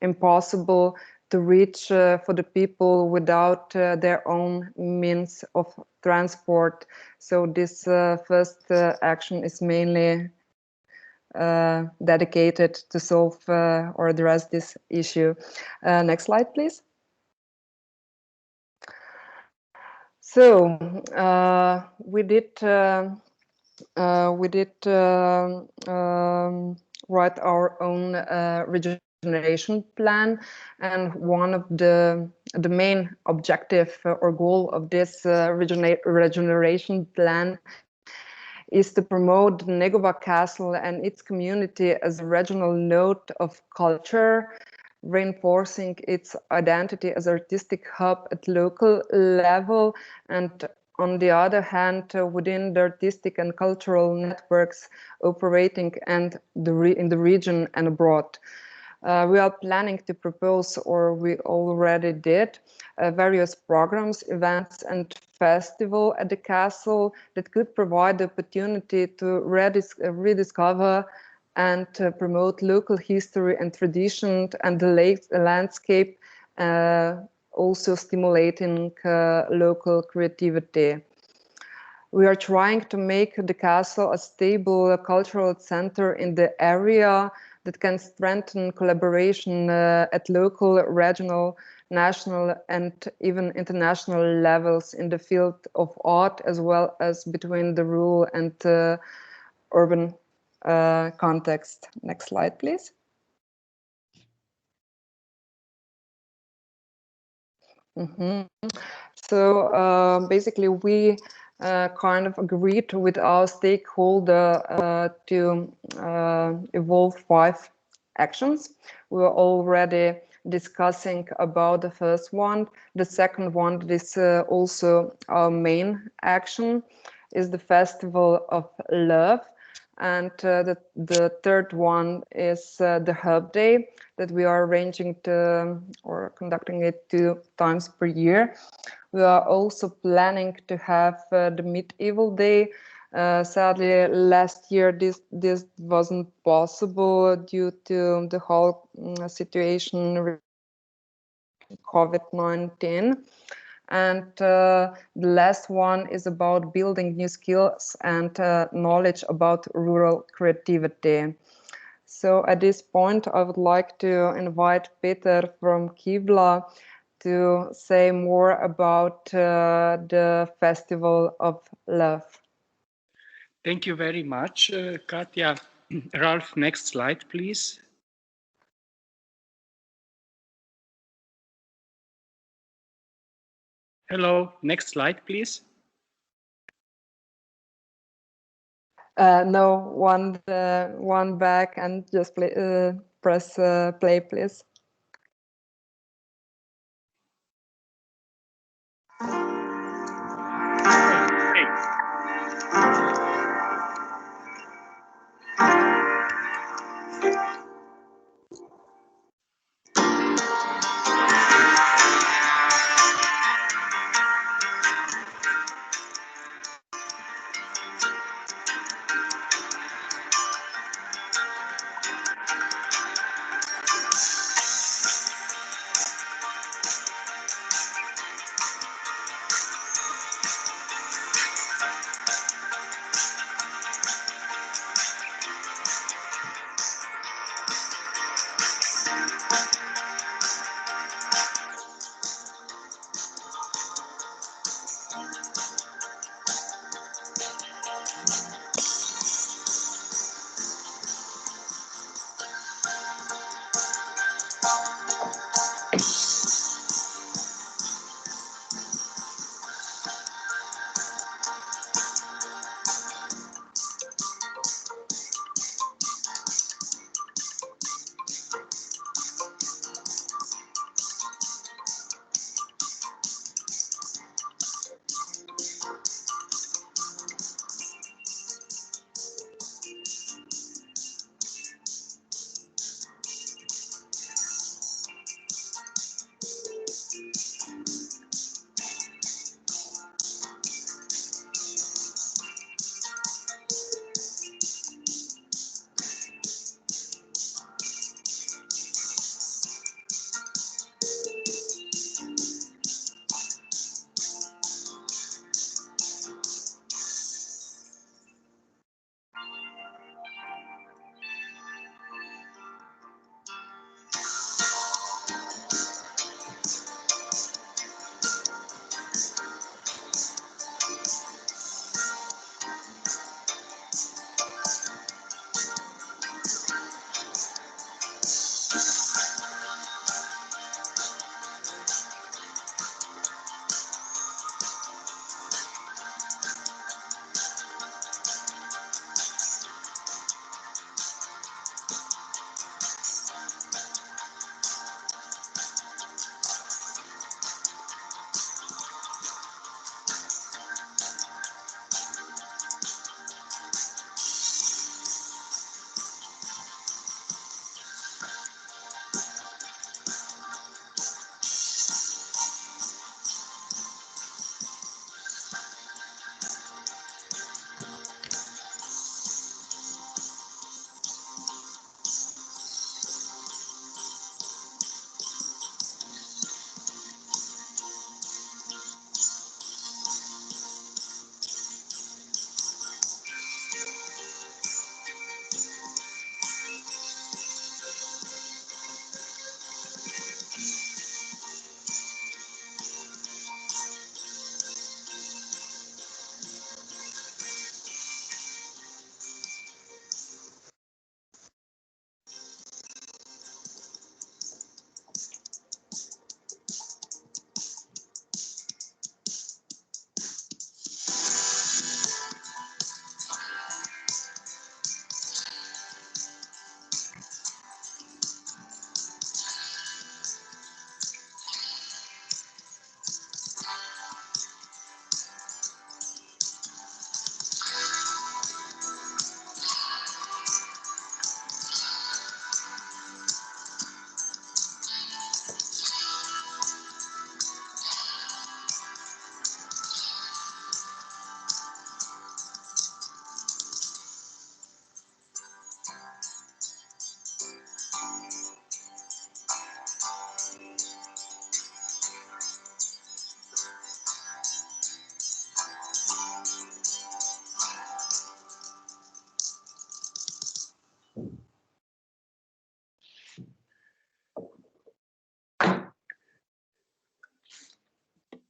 Speaker 5: impossible to reach for the people without their own means of transport. So this first action is mainly dedicated to solve or address this issue. Next slide, please. So we did write our own regeneration plan, and one of the main objective or goal of this regeneration plan is to promote Negova Castle and its community as a regional node of culture, reinforcing its identity as artistic hub at local level, and on the other hand, within the artistic and cultural networks operating in the region and abroad. We are planning to propose, or we already did, various programs, events, and festival at the castle that could provide the opportunity to rediscover and promote local history and tradition and the landscape, also stimulating local creativity. We are trying to make the castle a stable cultural center in the area that can strengthen collaboration at local, regional, national, and even international levels in the field of art, as well as between the rural and urban context. Next slide, please. So basically, we kind of agreed with our stakeholder to evolve 5 actions. We were already discussing about the first one. The second one, this also our main action, is the Festival of Love. And the third one is the Hub Day that we are arranging to or conducting it 2 times per year. We are also planning to have the Medieval Day. Sadly, last year this wasn't possible due to the whole situation COVID-19. And the last one is about building new skills and knowledge about rural creativity. So at this point, I would like to invite Peter from Kibla to say more about the Festival of Love.
Speaker 6: Thank you very much, Katja. Ralph, next slide, please. Hello, next slide, please.
Speaker 5: No, one back and just press play, please.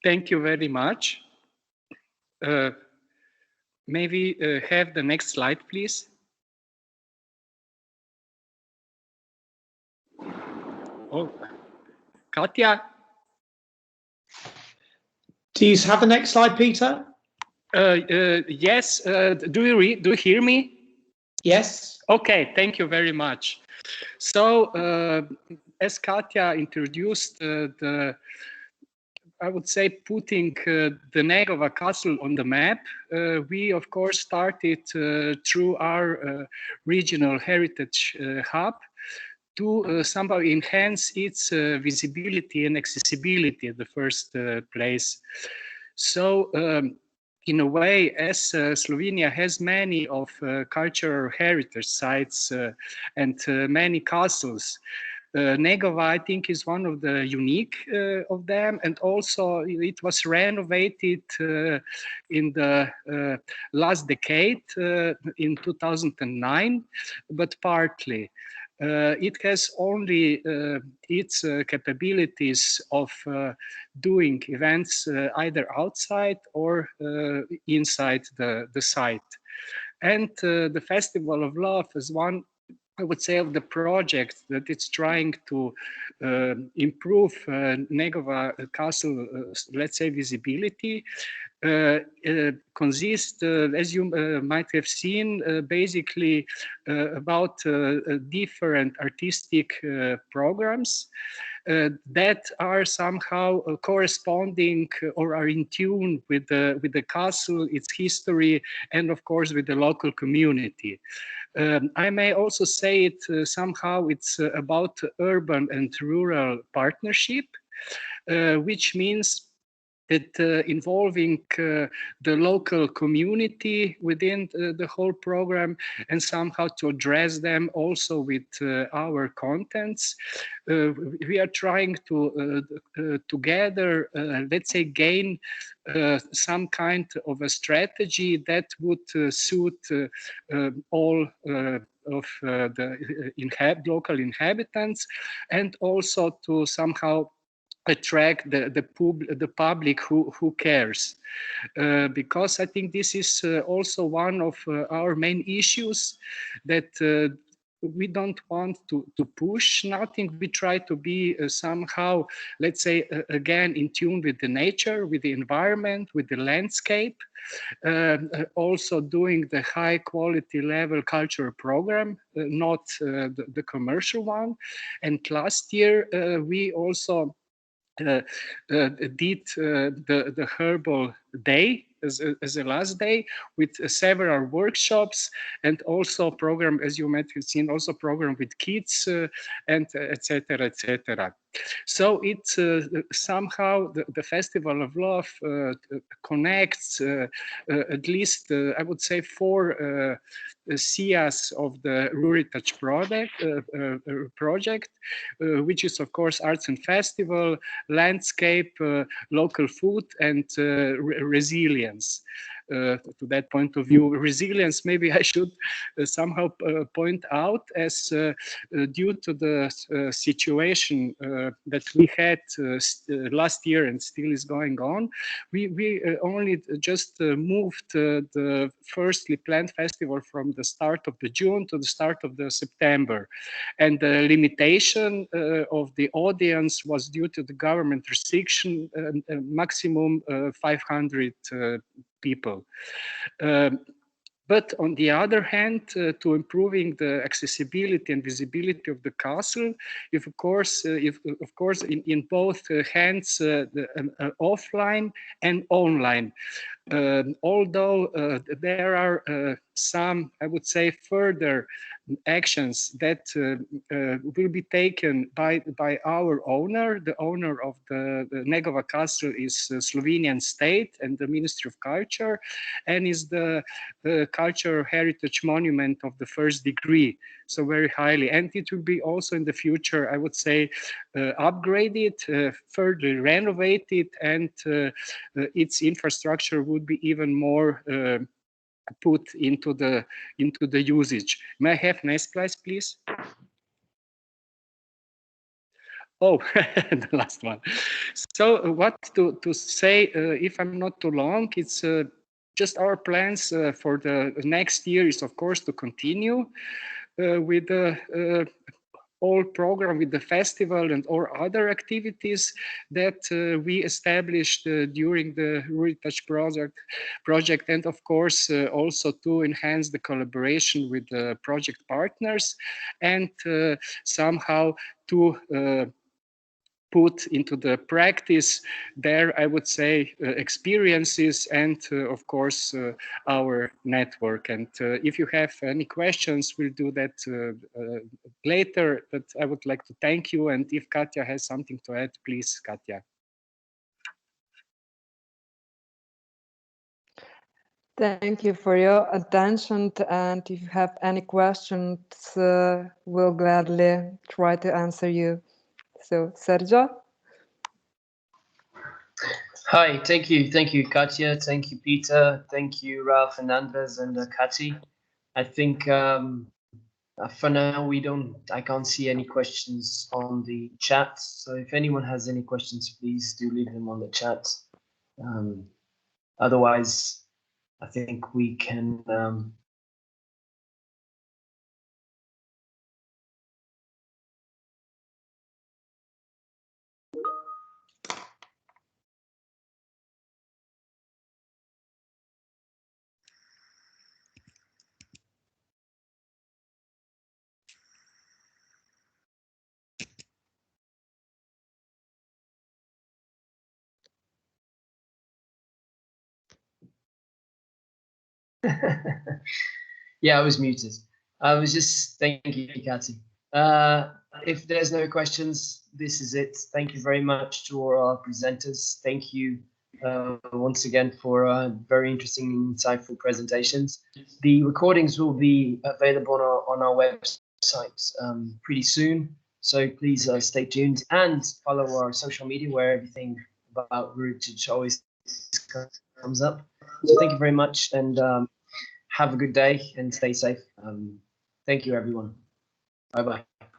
Speaker 6: Thank you very much. Maybe have the next slide, please. Oh, Katja.
Speaker 2: Do you have the next slide, Peter?
Speaker 6: Yes. Do you hear me?
Speaker 2: Yes.
Speaker 6: Okay. Thank you very much. So, as Katja introduced I would say putting the Negova Castle on the map, we of course started through our regional heritage hub to somehow enhance its visibility and accessibility at the first place. So in a way, as Slovenia has many of cultural heritage sites and many castles, Negova, I think, is one of the unique of them, and also it was renovated in the last decade in 2009, but partly. It has only its capabilities of doing events either outside or inside the site. And the Festival of Love is one, I would say, of the projects that it's trying to improve Negova Castle, let's say, visibility. Consists, as you might have seen, basically about different artistic programs that are somehow corresponding or are in tune with the castle, its history, and of course with the local community. I may also say it somehow it's about urban and rural partnership, which means that involving the local community within the whole program and somehow to address them also with our contents. We are trying to together, let's say, gain some kind of a strategy that would suit all of the local inhabitants, and also to somehow attract the public who cares, because I think this is also one of our main issues, that we don't want to push nothing. We try to be somehow, let's say, again, in tune with the nature, with the environment, with the landscape, also doing the high quality level cultural program, not the commercial one. And last year we also did the herbal day as a last day with several workshops, and also program, as you might have seen, also program with kids and etc. etc. So it somehow the Festival of Love connects at least I would say 4 SIAs of the RURITAGE project, which is of course arts and festival, landscape, local food, and resilience. To that point of view, resilience, maybe I should somehow point out, as due to the situation that we had last year and still is going on, we only just moved the firstly planned festival from the start of the June to the start of the September. And the limitation of the audience was due to the government restriction, maximum 500 people. But on the other hand, to improving the accessibility and visibility of the castle, if of course in both hands, offline and online. Although there are some, I would say, further actions that will be taken by our owner. The owner of the Negova Castle is Slovenian state and the Ministry of Culture, and is the cultural heritage monument of the first degree, so very highly. And it will be also in the future, I would say, upgraded, further renovated, and its infrastructure would be even more put into the usage. May I have next slide, please? Oh, the last one. So what to say, if I'm not too long, it's just our plans for the next year is, of course, to continue with the whole program with the festival and all other activities that we established during the RURITAGE project, and of course also to enhance the collaboration with the project partners and somehow to put into the practice there, I would say, experiences and of course our network. And if you have any questions, we'll do that later, but I would like to thank you, and if Katja has something to add, please, Katja.
Speaker 5: Thank you for your attention, and if you have any questions, we'll gladly try to answer you. So, Sergio?
Speaker 1: Hi, thank you, Katja. Thank you, Peter. Thank you, Ralph and Andres and Kati. I think for now I can't see any questions on the chat. So if anyone has any questions, please do leave them on the chat. Otherwise, I think we can. Yeah, I was muted. I was just thank you, Kati. If there's no questions, this is it. Thank you very much to all our presenters. Thank you once again for very interesting and insightful presentations. The recordings will be available on our website pretty soon. So please stay tuned and follow our social media where everything about RURITAGE always comes up. So thank you very much, and have a good day and stay safe. Thank you, everyone. Bye-bye.